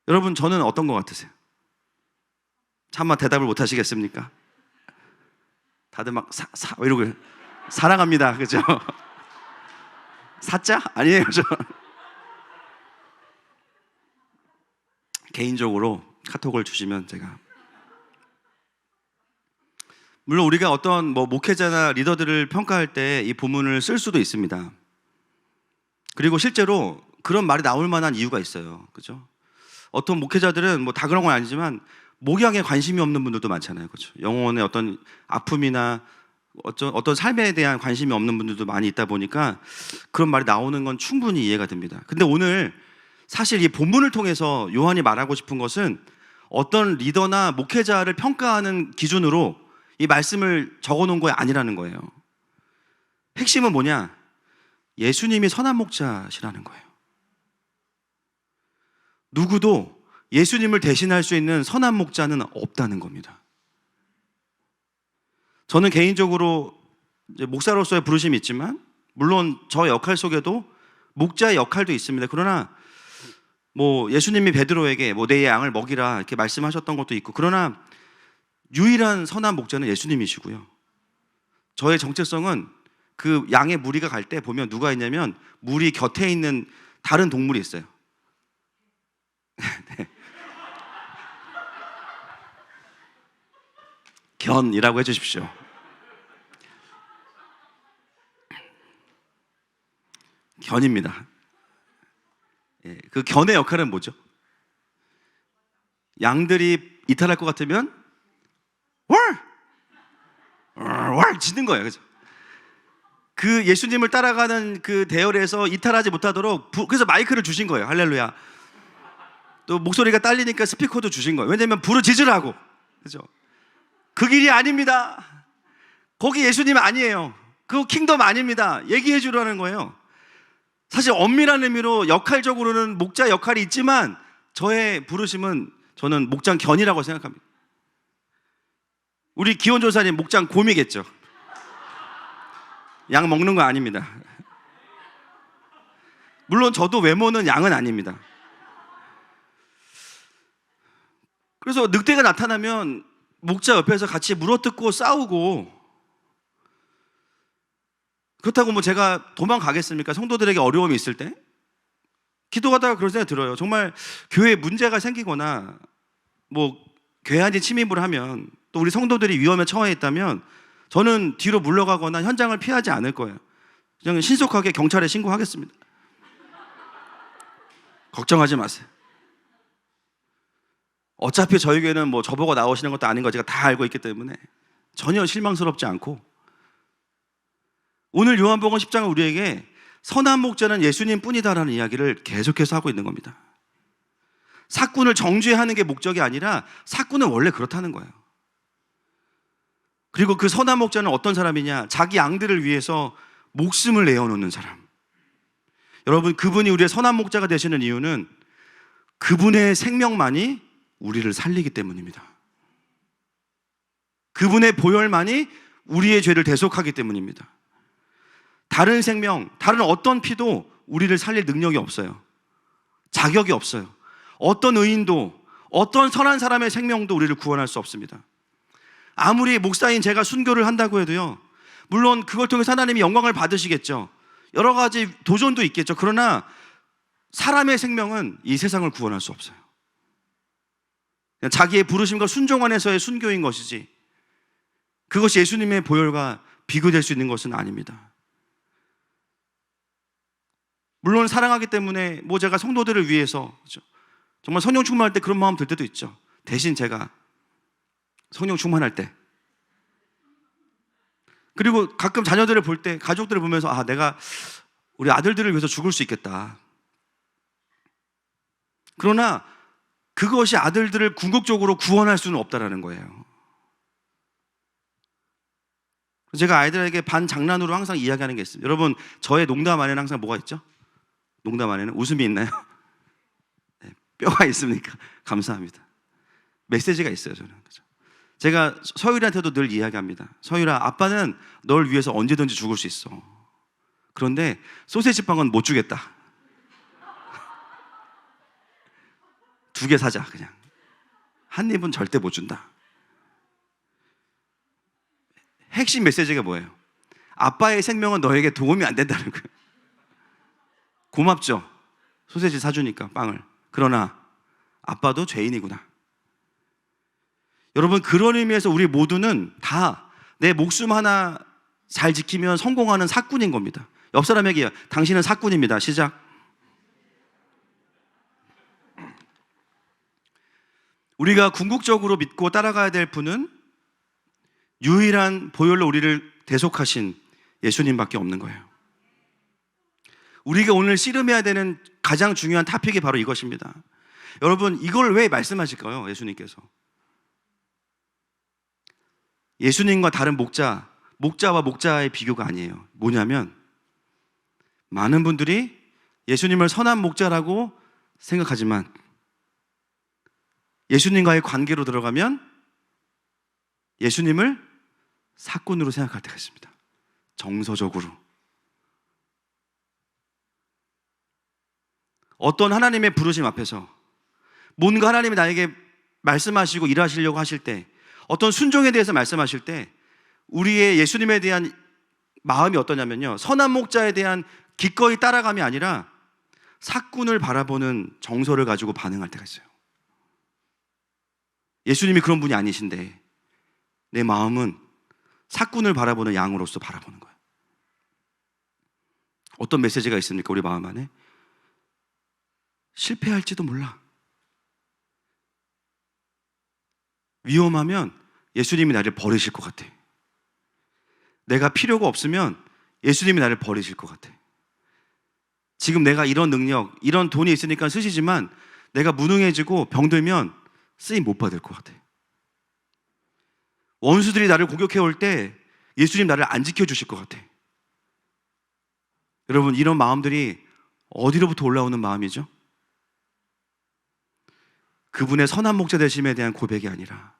Speaker 2: 여러분, 저는 어떤 것 같으세요? 차마 대답을 못 하시겠습니까? 다들 막 이러고 사랑합니다. 그죠? 사자? 아니에요. 저 개인적으로 카톡을 주시면 제가, 물론 우리가 어떤 목회자나 리더들을 평가할 때 이 본문을 쓸 수도 있습니다. 그리고 실제로 그런 말이 나올 만한 이유가 있어요. 그죠? 어떤 목회자들은 다 그런 건 아니지만 목양에 관심이 없는 분들도 많잖아요. 그렇죠? 영혼의 어떤 아픔이나 어떤 삶에 대한 관심이 없는 분들도 많이 있다 보니까 그런 말이 나오는 건 충분히 이해가 됩니다. 근데 오늘 사실 이 본문을 통해서 요한이 말하고 싶은 것은 어떤 리더나 목회자를 평가하는 기준으로 이 말씀을 적어놓은 거 아니라는 거예요. 핵심은 뭐냐? 예수님이 선한 목자시라는 거예요. 누구도 예수님을 대신할 수 있는 선한 목자는 없다는 겁니다. 저는 개인적으로 이제 목사로서의 부르심이 있지만 물론 저 역할 속에도 목자의 역할도 있습니다. 그러나 예수님이 베드로에게 내 양을 먹이라 이렇게 말씀하셨던 것도 있고, 그러나 유일한 선한 목자는 예수님이시고요. 저의 정체성은 그 양의 무리가 갈 때 보면 누가 있냐면 무리 곁에 있는 다른 동물이 있어요. 네. 견이라고 해주십시오. 견입니다. 그 견의 역할은 뭐죠? 양들이 이탈할 것 같으면 왈 짖는 거예요. 그죠? 그 예수님을 따라가는 그 대열에서 이탈하지 못하도록 그래서 마이크를 주신 거예요. 할렐루야. 또 목소리가 딸리니까 스피커도 주신 거예요. 왜냐하면 부르짖으라고. 그죠? 그 길이 아닙니다. 거기 예수님 아니에요. 그거 킹덤 아닙니다. 얘기해 주라는 거예요. 사실 엄밀한 의미로 역할적으로는 목자 역할이 있지만 저의 부르심은 저는 목장 견이라고 생각합니다. 우리 기원 조사님 목장 곰이겠죠. 양 먹는 거 아닙니다. 물론 저도 외모는 양은 아닙니다. 그래서 늑대가 나타나면 목자 옆에서 같이 물어뜯고 싸우고, 그렇다고 뭐 제가 도망가겠습니까? 성도들에게 어려움이 있을 때 기도하다가 그런 생각이 들어요. 정말 교회에 문제가 생기거나 뭐 괴한이 침입을 하면, 또 우리 성도들이 위험에 처해 있다면 저는 뒤로 물러가거나 현장을 피하지 않을 거예요. 저는 신속하게 경찰에 신고하겠습니다. 걱정하지 마세요. 어차피 저희 교회는 뭐 저보고 나오시는 것도 아닌 거 제가 다 알고 있기 때문에 전혀 실망스럽지 않고, 오늘 요한복음 10장은 우리에게 선한 목자는 예수님 뿐이다라는 이야기를 계속해서 하고 있는 겁니다. 사꾼을 정죄하는 게 목적이 아니라 사꾼은 원래 그렇다는 거예요. 그리고 그 선한 목자는 어떤 사람이냐? 자기 양들을 위해서 목숨을 내어놓는 사람. 여러분, 그분이 우리의 선한 목자가 되시는 이유는 그분의 생명만이 우리를 살리기 때문입니다. 그분의 보혈만이 우리의 죄를 대속하기 때문입니다. 다른 생명, 다른 어떤 피도 우리를 살릴 능력이 없어요. 자격이 없어요. 어떤 의인도, 어떤 선한 사람의 생명도 우리를 구원할 수 없습니다. 아무리 목사인 제가 순교를 한다고 해도요, 물론 그걸 통해서 하나님이 영광을 받으시겠죠. 여러 가지 도전도 있겠죠. 그러나 사람의 생명은 이 세상을 구원할 수 없어요. 그냥 자기의 부르심과 순종 안에서의 순교인 것이지, 그것이 예수님의 보혈과 비교될 수 있는 것은 아닙니다. 물론 사랑하기 때문에 뭐 제가 성도들을 위해서, 그렇죠? 정말 성령 충만할 때 그런 마음 들 때도 있죠. 대신 제가 성령 충만할 때, 그리고 가끔 자녀들을 볼 때, 가족들을 보면서 아, 내가 우리 아들들을 위해서 죽을 수 있겠다. 그러나 그것이 아들들을 궁극적으로 구원할 수는 없다라는 거예요. 제가 아이들에게 반 장난으로 항상 이야기하는 게 있어요. 여러분, 저의 농담 안에는 항상 뭐가 있죠? 농담 안에는 웃음이 있나요? 네, 뼈가 있습니까? 감사합니다. 메시지가 있어요, 저는. 그죠? 제가 서율이한테도 늘 이야기합니다. 서율아, 아빠는 널 위해서 언제든지 죽을 수 있어. 그런데 소세지 빵은 못 주겠다. 2개 사자, 그냥. 한 입은 절대 못 준다. 핵심 메시지가 뭐예요? 아빠의 생명은 너에게 도움이 안 된다는 거예요. 고맙죠? 소세지 사주니까, 빵을. 그러나 아빠도 죄인이구나. 여러분, 그런 의미에서 우리 모두는 다 내 목숨 하나 잘 지키면 성공하는 사꾼인 겁니다. 옆 사람에게 당신은 사꾼입니다. 시작. 우리가 궁극적으로 믿고 따라가야 될 분은 유일한 보혈로 우리를 대속하신 예수님밖에 없는 거예요. 우리가 오늘 씨름해야 되는 가장 중요한 토픽이 바로 이것입니다. 여러분, 이걸 왜 말씀하실까요? 예수님께서 예수님과 다른 목자와 목자의 비교가 아니에요. 뭐냐면, 많은 분들이 예수님을 선한 목자라고 생각하지만 예수님과의 관계로 들어가면 예수님을 사꾼으로 생각할 때가 있습니다. 정서적으로. 어떤 하나님의 부르심 앞에서 뭔가 하나님이 나에게 말씀하시고 일하시려고 하실 때, 어떤 순종에 대해서 말씀하실 때 우리의 예수님에 대한 마음이 어떠냐면요, 선한 목자에 대한 기꺼이 따라감이 아니라 사꾼을 바라보는 정서를 가지고 반응할 때가 있어요. 예수님이 그런 분이 아니신데 내 마음은 사꾼을 바라보는 양으로서 바라보는 거예요. 어떤 메시지가 있습니까? 우리 마음 안에 실패할지도 몰라. 위험하면 예수님이 나를 버리실 것 같아. 내가 필요가 없으면 예수님이 나를 버리실 것 같아. 지금 내가 이런 능력, 이런 돈이 있으니까 쓰시지만 내가 무능해지고 병들면 쓰임 못 받을 것 같아. 원수들이 나를 공격해 올 때 예수님 나를 안 지켜주실 것 같아. 여러분, 이런 마음들이 어디로부터 올라오는 마음이죠? 그분의 선한 목자 되심에 대한 고백이 아니라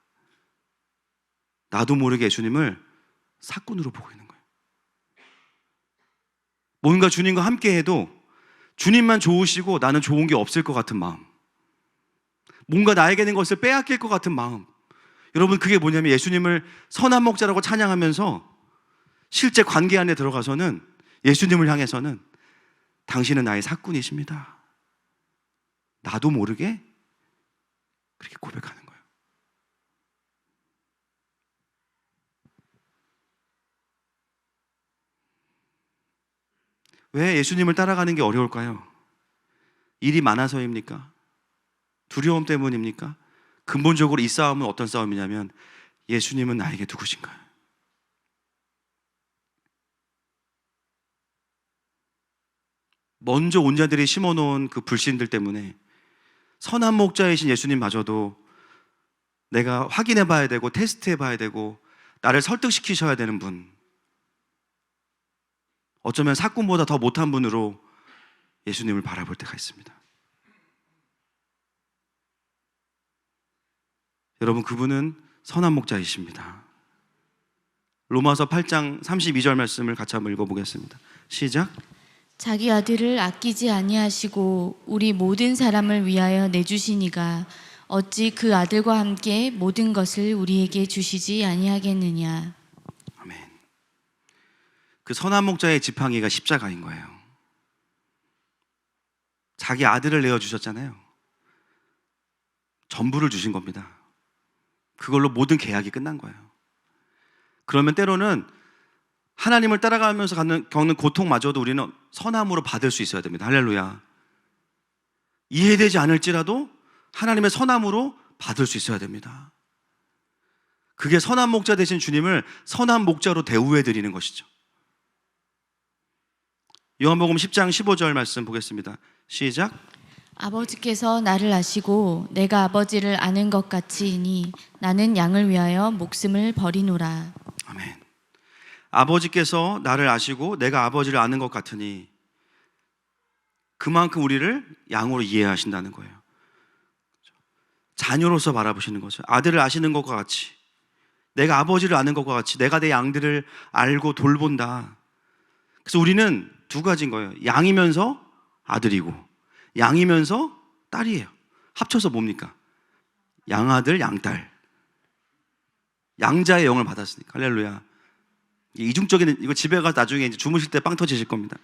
Speaker 2: 나도 모르게 예수님을 사꾼으로 보고 있는 거예요. 뭔가 주님과 함께 해도 주님만 좋으시고 나는 좋은 게 없을 것 같은 마음. 뭔가 나에게 있는 것을 빼앗길 것 같은 마음. 여러분, 그게 뭐냐면 예수님을 선한 목자라고 찬양하면서 실제 관계 안에 들어가서는 예수님을 향해서는 당신은 나의 사꾼이십니다, 나도 모르게 그렇게 고백하는 거예요. 왜 예수님을 따라가는 게 어려울까요? 일이 많아서입니까? 두려움 때문입니까? 근본적으로 이 싸움은 어떤 싸움이냐면 예수님은 나에게 누구신가요? 먼저 온 자들이 심어놓은 그 불신들 때문에 선한 목자이신 예수님마저도 내가 확인해 봐야 되고 테스트해 봐야 되고 나를 설득시키셔야 되는 분, 어쩌면 사꾼보다 더 못한 분으로 예수님을 바라볼 때가 있습니다. 여러분, 그분은 선한 목자이십니다. 로마서 8장 32절 말씀을 같이 한번 읽어보겠습니다. 시작.
Speaker 1: 자기 아들을 아끼지 아니하시고 우리 모든 사람을 위하여 내주시니가 어찌 그 아들과 함께 모든 것을 우리에게 주시지 아니하겠느냐.
Speaker 2: 아멘. 그 선한 목자의 지팡이가 십자가인 거예요. 자기 아들을 내어주셨잖아요. 전부를 주신 겁니다. 그걸로 모든 계약이 끝난 거예요. 그러면 때로는 하나님을 따라가면서 겪는 고통마저도 우리는 선함으로 받을 수 있어야 됩니다. 할렐루야. 이해되지 않을지라도 하나님의 선함으로 받을 수 있어야 됩니다. 그게 선한 목자 되신 주님을 선한 목자로 대우해 드리는 것이죠. 요한복음 10장 15절 말씀 보겠습니다. 시작.
Speaker 1: 아버지께서 나를 아시고 내가 아버지를 아는 것 같이니 나는 양을 위하여 목숨을 버리노라.
Speaker 2: 아멘. 아버지께서 나를 아시고 내가 아버지를 아는 것 같으니 그만큼 우리를 양으로 이해하신다는 거예요. 자녀로서 바라보시는 거죠. 아들을 아시는 것과 같이, 내가 아버지를 아는 것과 같이 내가 내 양들을 알고 돌본다. 그래서 우리는 두 가지인 거예요. 양이면서 아들이고 양이면서 딸이에요. 합쳐서 뭡니까? 양아들, 양딸. 양자의 영을 받았으니까. 할렐루야. 이중적인, 이거 집에 가서 나중에 이제 주무실 때 빵 터지실 겁니다.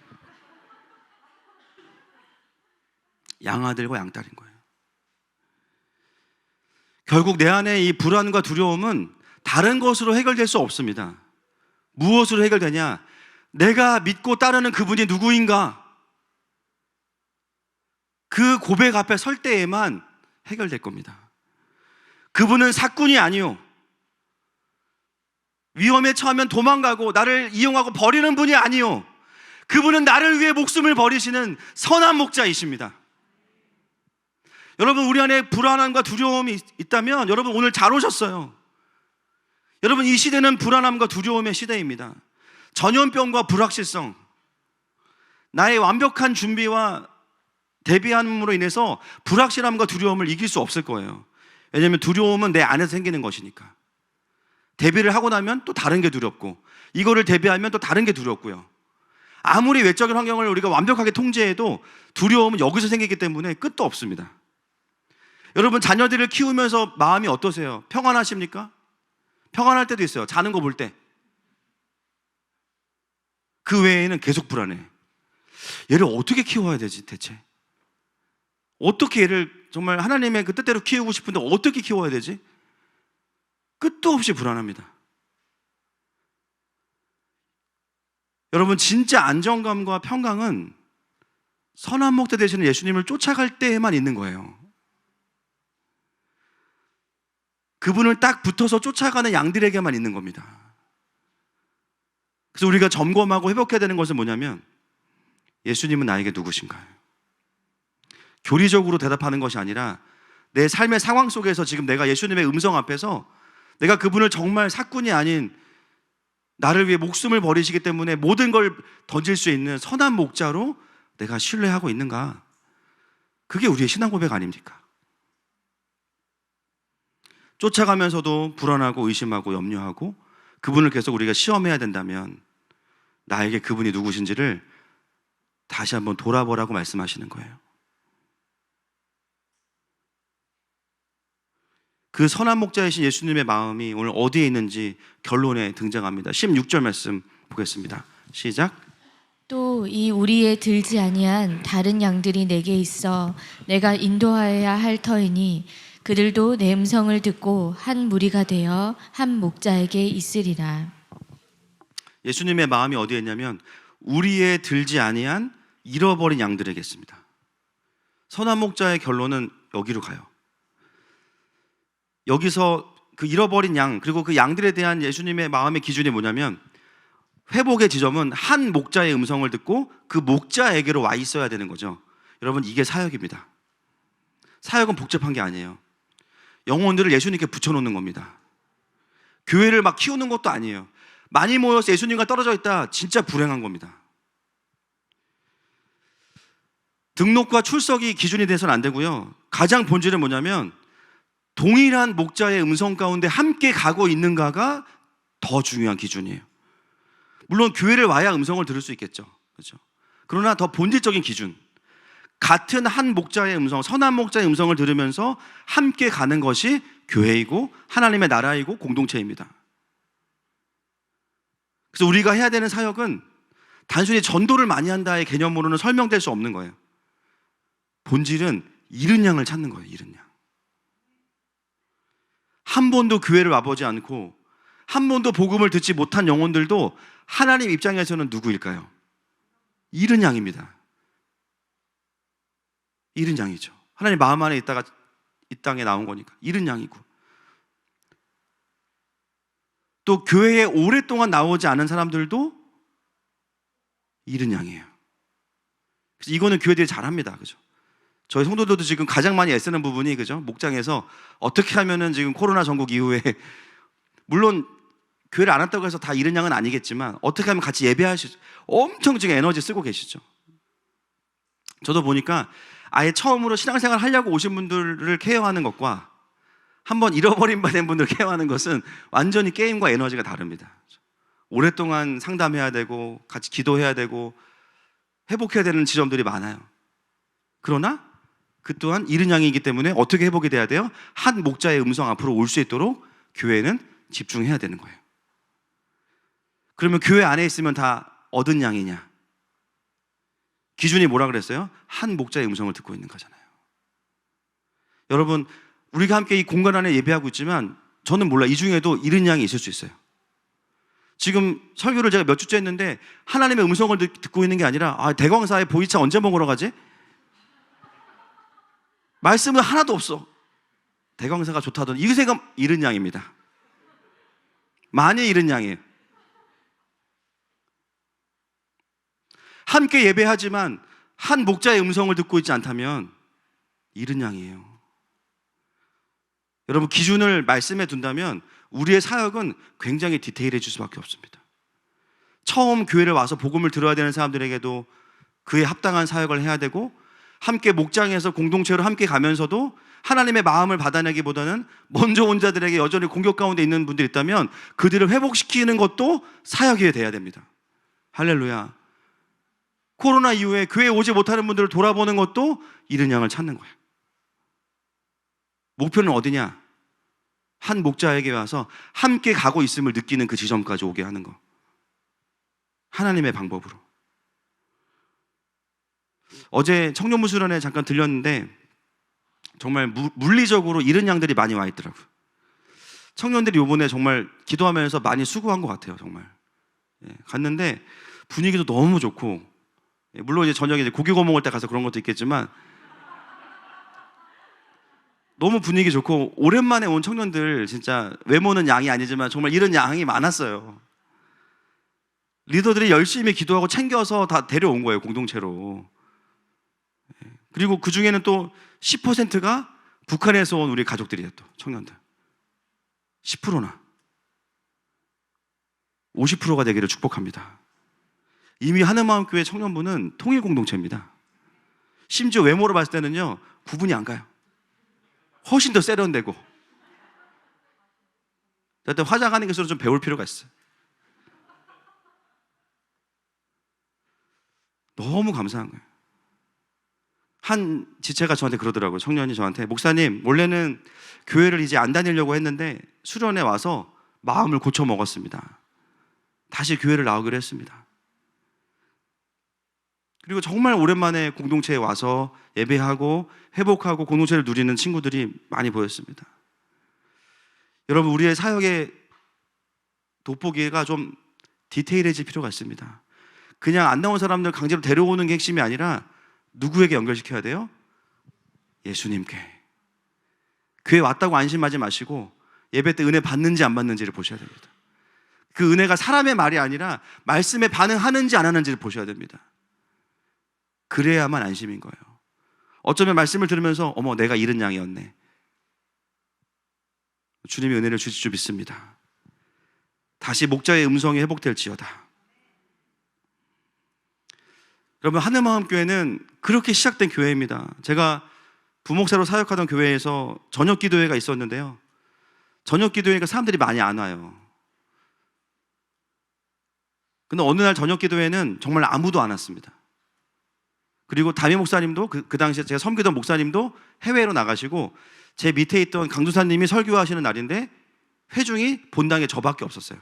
Speaker 2: 양아들과 양딸인 거예요. 결국 내 안에 이 불안과 두려움은 다른 것으로 해결될 수 없습니다. 무엇으로 해결되냐? 내가 믿고 따르는 그분이 누구인가? 그 고백 앞에 설 때에만 해결될 겁니다. 그분은 사꾼이 아니요, 위험에 처하면 도망가고 나를 이용하고 버리는 분이 아니요, 그분은 나를 위해 목숨을 버리시는 선한 목자이십니다. 여러분, 우리 안에 불안함과 두려움이 있다면 여러분 오늘 잘 오셨어요. 여러분, 이 시대는 불안함과 두려움의 시대입니다. 전염병과 불확실성, 나의 완벽한 준비와 대비함으로 인해서 불확실함과 두려움을 이길 수 없을 거예요. 왜냐하면 두려움은 내 안에서 생기는 것이니까. 대비를 하고 나면 또 다른 게 두렵고, 이거를 대비하면 또 다른 게 두렵고요. 아무리 외적인 환경을 우리가 완벽하게 통제해도 두려움은 여기서 생기기 때문에 끝도 없습니다. 여러분, 자녀들을 키우면서 마음이 어떠세요? 평안하십니까? 평안할 때도 있어요. 자는 거 볼 때. 그 외에는 계속 불안해. 얘를 어떻게 키워야 되지 대체? 어떻게 얘를 정말 하나님의 그 뜻대로 키우고 싶은데 어떻게 키워야 되지? 끝도 없이 불안합니다. 여러분, 진짜 안정감과 평강은 선한 목자 되시는 예수님을 쫓아갈 때에만 있는 거예요. 그분을 딱 붙어서 쫓아가는 양들에게만 있는 겁니다. 그래서 우리가 점검하고 회복해야 되는 것은 뭐냐면, 예수님은 나에게 누구신가요? 교리적으로 대답하는 것이 아니라 내 삶의 상황 속에서 지금 내가 예수님의 음성 앞에서 내가 그분을 정말 사꾼이 아닌 나를 위해 목숨을 버리시기 때문에 모든 걸 던질 수 있는 선한 목자로 내가 신뢰하고 있는가? 그게 우리의 신앙 고백 아닙니까? 쫓아가면서도 불안하고 의심하고 염려하고 그분을 계속 우리가 시험해야 된다면 나에게 그분이 누구신지를 다시 한번 돌아보라고 말씀하시는 거예요. 그 선한 목자이신 예수님의 마음이 오늘 어디에 있는지 결론에 등장합니다. 16절 말씀 보겠습니다. 시작.
Speaker 1: 또 이 우리에 들지 아니한 다른 양들이 내게 있어 내가 인도하여야 할 터이니 그들도 내 음성을 듣고 한 무리가 되어 한 목자에게 있으리라.
Speaker 2: 예수님의 마음이 어디에 있냐면 우리에 들지 아니한 잃어버린 양들에게 있습니다. 선한 목자의 결론은 여기로 가요. 여기서 그 잃어버린 양, 그리고 그 양들에 대한 예수님의 마음의 기준이 뭐냐면 회복의 지점은 한 목자의 음성을 듣고 그 목자에게로 와 있어야 되는 거죠. 여러분, 이게 사역입니다. 사역은 복잡한 게 아니에요. 영혼들을 예수님께 붙여놓는 겁니다. 교회를 막 키우는 것도 아니에요. 많이 모여서 예수님과 떨어져 있다, 진짜 불행한 겁니다. 등록과 출석이 기준이 돼서는 안 되고요. 가장 본질은 뭐냐면 동일한 목자의 음성 가운데 함께 가고 있는가가 더 중요한 기준이에요. 물론 교회를 와야 음성을 들을 수 있겠죠. 그렇죠? 그러나 더 본질적인 기준, 같은 한 목자의 음성, 선한 목자의 음성을 들으면서 함께 가는 것이 교회이고 하나님의 나라이고 공동체입니다. 그래서 우리가 해야 되는 사역은 단순히 전도를 많이 한다의 개념으로는 설명될 수 없는 거예요. 본질은 잃은 양을 찾는 거예요. 잃은 양. 한 번도 교회를 와보지 않고 한 번도 복음을 듣지 못한 영혼들도 하나님 입장에서는 누구일까요? 잃은 양입니다. 잃은 양이죠. 하나님 마음 안에 있다가 이 땅에 나온 거니까 잃은 양이고, 또 교회에 오랫동안 나오지 않은 사람들도 잃은 양이에요. 그래서 이거는 교회들이 잘합니다. 그죠? 저희 성도들도 지금 가장 많이 애쓰는 부분이, 그죠? 목장에서 어떻게 하면은 지금 코로나 전국 이후에, 물론 교회를 안 왔다고 해서 다 잃은 양은 아니겠지만 어떻게 하면 같이 예배할 수, 엄청 지금 에너지 쓰고 계시죠. 저도 보니까 아예 처음으로 신앙생활 하려고 오신 분들을 케어하는 것과 한번 잃어버린 바 된 분들을 케어하는 것은 완전히 게임과 에너지가 다릅니다. 오랫동안 상담해야 되고 같이 기도해야 되고 회복해야 되는 지점들이 많아요. 그러나 그 또한 잃은 양이기 때문에 어떻게 회복이 돼야 돼요? 한 목자의 음성 앞으로 올 수 있도록 교회는 집중해야 되는 거예요. 그러면 교회 안에 있으면 다 얻은 양이냐? 기준이 뭐라 그랬어요? 한 목자의 음성을 듣고 있는 거잖아요. 여러분, 우리가 함께 이 공간 안에 예배하고 있지만 저는 몰라, 이 중에도 잃은 양이 있을 수 있어요. 지금 설교를 제가 몇 주째 했는데 하나님의 음성을 듣고 있는 게 아니라 대광사에 보이차 언제 먹으러 가지? 말씀은 하나도 없어. 대광사가 좋다더니 이세가 잃은 양입니다. 많이 잃은 양이에요. 함께 예배하지만 한 목자의 음성을 듣고 있지 않다면 잃은 양이에요. 여러분, 기준을 말씀에 둔다면 우리의 사역은 굉장히 디테일해질 수밖에 없습니다. 처음 교회를 와서 복음을 들어야 되는 사람들에게도 그에 합당한 사역을 해야 되고, 함께 목장에서 공동체로 함께 가면서도 하나님의 마음을 받아내기보다는 먼저 온 자들에게 여전히 공격 가운데 있는 분들이 있다면 그들을 회복시키는 것도 사역이 돼야 됩니다. 할렐루야. 코로나 이후에 교회에 오지 못하는 분들을 돌아보는 것도 잃은 양을 찾는 거예요. 목표는 어디냐? 한 목자에게 와서 함께 가고 있음을 느끼는 그 지점까지 오게 하는 거. 하나님의 방법으로. 어제 청년부 수련회 잠깐 들렸는데 정말 물리적으로 잃은 양들이 많이 와 있더라고요. 청년들이 이번에 정말 기도하면서 많이 수고한 것 같아요. 정말. 갔는데 분위기도 너무 좋고, 물론 이제 저녁에 이제 고기 구워 먹을 때 가서 그런 것도 있겠지만 너무 분위기 좋고, 오랜만에 온 청년들 진짜 외모는 양이 아니지만 정말 이런 양이 많았어요. 리더들이 열심히 기도하고 챙겨서 다 데려온 거예요, 공동체로. 그리고 그 중에는 또 10%가 북한에서 온 우리 가족들이에요. 또 청년들 10%나 50%가 되기를 축복합니다. 이미 하늘마음교회 청년부는 통일 공동체입니다. 심지어 외모로 봤을 때는요, 구분이 안 가요. 훨씬 더 세련되고. 일단 화장하는 것으로 좀 배울 필요가 있어요. 너무 감사한 거예요. 한 지체가 저한테 그러더라고요. 청년이 저한테, 목사님, 원래는 교회를 이제 안 다니려고 했는데 수련회 와서 마음을 고쳐 먹었습니다. 다시 교회를 나오기로 했습니다. 그리고 정말 오랜만에 공동체에 와서 예배하고 회복하고 공동체를 누리는 친구들이 많이 보였습니다. 여러분, 우리의 사역의 돋보기가 좀 디테일해질 필요가 있습니다. 그냥 안 나온 사람들 강제로 데려오는 게 핵심이 아니라 누구에게 연결시켜야 돼요? 예수님께. 교회 왔다고 안심하지 마시고 예배 때 은혜 받는지 안 받는지를 보셔야 됩니다. 그 은혜가 사람의 말이 아니라 말씀에 반응하는지 안 하는지를 보셔야 됩니다. 그래야만 안심인 거예요. 어쩌면 말씀을 들으면서 어머, 내가 잃은 양이었네. 주님이 은혜를 주실 줄 믿습니다. 다시 목자의 음성이 회복될지어다. 여러분, 하늘마음교회는 그렇게 시작된 교회입니다. 제가 부목사로 사역하던 교회에서 저녁 기도회가 있었는데요, 저녁 기도회가 사람들이 많이 안 와요. 근데 어느 날 저녁 기도회는 정말 아무도 안 왔습니다. 그리고 담임 목사님도 그 당시에 제가 섬기던 목사님도 해외로 나가시고 제 밑에 있던 강두사님이 설교하시는 날인데 회중이 본당에 저밖에 없었어요.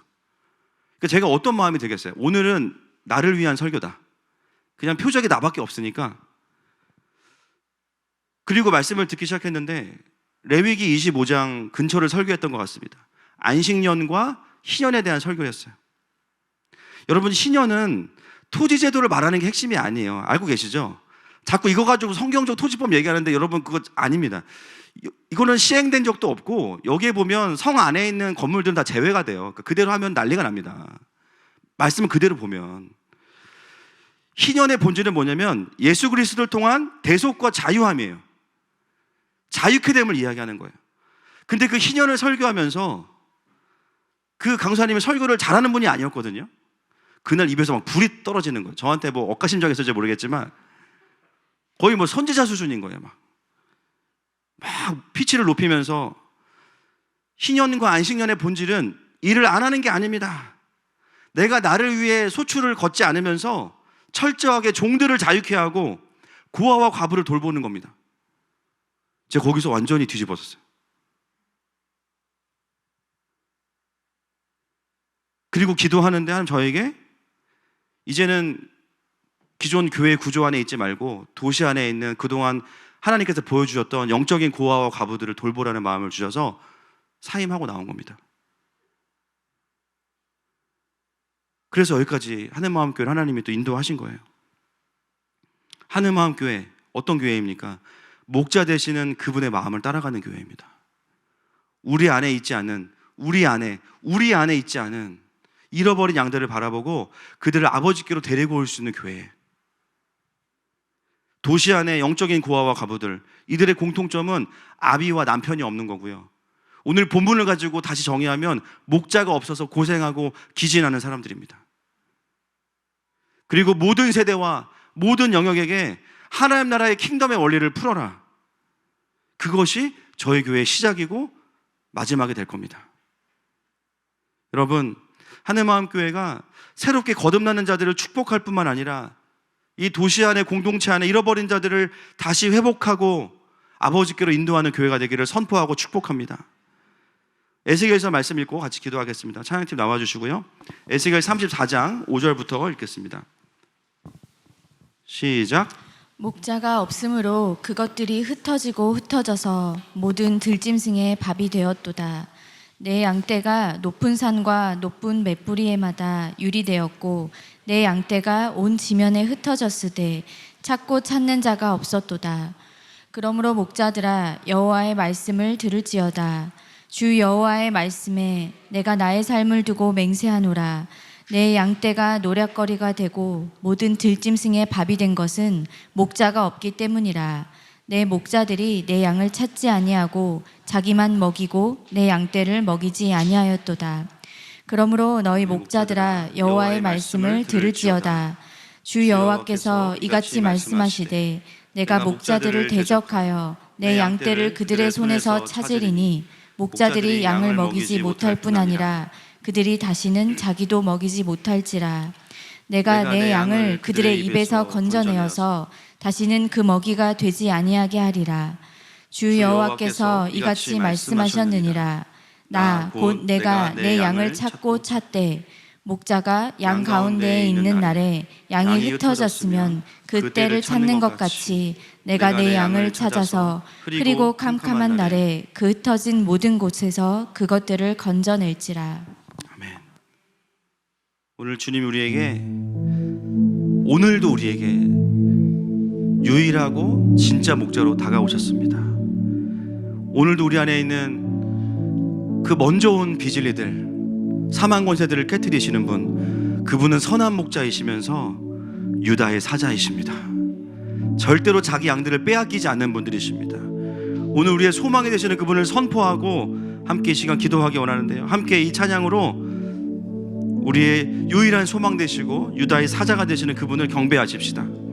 Speaker 2: 그러니까 제가 어떤 마음이 들겠어요? 오늘은 나를 위한 설교다. 그냥 표적이 나밖에 없으니까. 그리고 말씀을 듣기 시작했는데 레위기 25장 근처를 설교했던 것 같습니다. 안식년과 희년에 대한 설교였어요. 여러분, 희년은 토지제도를 말하는 게 핵심이 아니에요. 알고 계시죠? 자꾸 이거 가지고 성경적 토지법 얘기하는데 여러분, 그거 아닙니다. 이거는 시행된 적도 없고 여기에 보면 성 안에 있는 건물들은 다 제외가 돼요. 그대로 하면 난리가 납니다. 말씀을 그대로 보면. 희년의 본질은 뭐냐면 예수 그리스도를 통한 대속과 자유함이에요. 자유케 됨을 이야기하는 거예요. 근데 그 희년을 설교하면서 그 강사님이 설교를 잘하는 분이 아니었거든요. 그날 입에서 막 불이 떨어지는 거예요. 저한테 뭐 억가심정이 있을지 모르겠지만 거의 뭐 선지자 수준인 거예요. 막 피치를 높이면서 희년과 안식년의 본질은 일을 안 하는 게 아닙니다. 내가 나를 위해 소출을 걷지 않으면서 철저하게 종들을 자유케 하고 고아와 과부를 돌보는 겁니다. 제가 거기서 완전히 뒤집어졌어요. 그리고 기도하는데 하나님 저에게 이제는 기존 교회 구조 안에 있지 말고 도시 안에 있는 그동안 하나님께서 보여주셨던 영적인 고아와 과부들을 돌보라는 마음을 주셔서 사임하고 나온 겁니다. 그래서 여기까지 하늘마음교회를 하나님이 또 인도하신 거예요. 하늘마음교회, 어떤 교회입니까? 목자 되시는 그분의 마음을 따라가는 교회입니다. 우리 안에 있지 않은, 우리 안에 있지 않은 잃어버린 양들을 바라보고 그들을 아버지께로 데리고 올 수 있는 교회. 도시 안에 영적인 고아와 과부들, 이들의 공통점은 아비와 남편이 없는 거고요. 오늘 본문을 가지고 다시 정의하면 목자가 없어서 고생하고 기진하는 사람들입니다. 그리고 모든 세대와 모든 영역에게 하나님 나라의 킹덤의 원리를 풀어라. 그것이 저희 교회의 시작이고 마지막이 될 겁니다. 여러분, 하늘마음교회가 새롭게 거듭나는 자들을 축복할 뿐만 아니라 이 도시 안에 공동체 안에 잃어버린 자들을 다시 회복하고 아버지께로 인도하는 교회가 되기를 선포하고 축복합니다. 에스겔서 말씀 읽고 같이 기도하겠습니다. 찬양팀 나와주시고요. 에스겔 34장 5절부터 읽겠습니다. 시작.
Speaker 1: 목자가 없으므로 그것들이 흩어지고 흩어져서 모든 들짐승의 밥이 되었도다. 내 양떼가 높은 산과 높은 맷뿌리에마다 유리되었고 내 양떼가 온 지면에 흩어졌으되 찾고 찾는 자가 없었도다. 그러므로 목자들아, 여호와의 말씀을 들을지어다. 주 여호와의 말씀에 내가 나의 삶을 두고 맹세하노라. 내 양떼가 노략거리가 되고 모든 들짐승의 밥이 된 것은 목자가 없기 때문이라. 내 목자들이 내 양을 찾지 아니하고 자기만 먹이고 내 양떼를 먹이지 아니하였도다. 그러므로 너희 목자들아, 여호와의 말씀을 들을지어다. 주 여호와께서 이같이 말씀하시되 내가 목자들을 대적하여 내 양떼를 그들의 손에서 찾으리니 목자들이 양을 먹이지 못할 뿐 아니라 그들이 다시는 자기도 먹이지 못할지라. 내가 내 양을 그들의 입에서 건져내어서 다시는 그 먹이가 되지 아니하게 하리라. 주 여호와께서 이같이 말씀하셨느니라. 나 곧 내가 내 양을 찾고 찾되 목자가 양 가운데에 있는 날에 양이 흩어졌으면 그 때를 찾는 것 같이 내가 내 양을 찾아서 흐리고 캄캄한 날에 그 흩어진 모든 곳에서 그것들을 건져낼지라.
Speaker 2: 아멘. 오늘 주님이 우리에게, 오늘도 우리에게 유일하고 진짜 목자로 다가오셨습니다. 오늘도 우리 안에 있는 그 먼저 온 비질리들, 사망 권세들을 깨뜨리시는 분, 그분은 선한 목자이시면서 유다의 사자이십니다. 절대로 자기 양들을 빼앗기지 않는 분들이십니다. 오늘 우리의 소망이 되시는 그분을 선포하고 함께 이 시간 기도하기 원하는데요, 함께 이 찬양으로 우리의 유일한 소망 되시고 유다의 사자가 되시는 그분을 경배하십시다.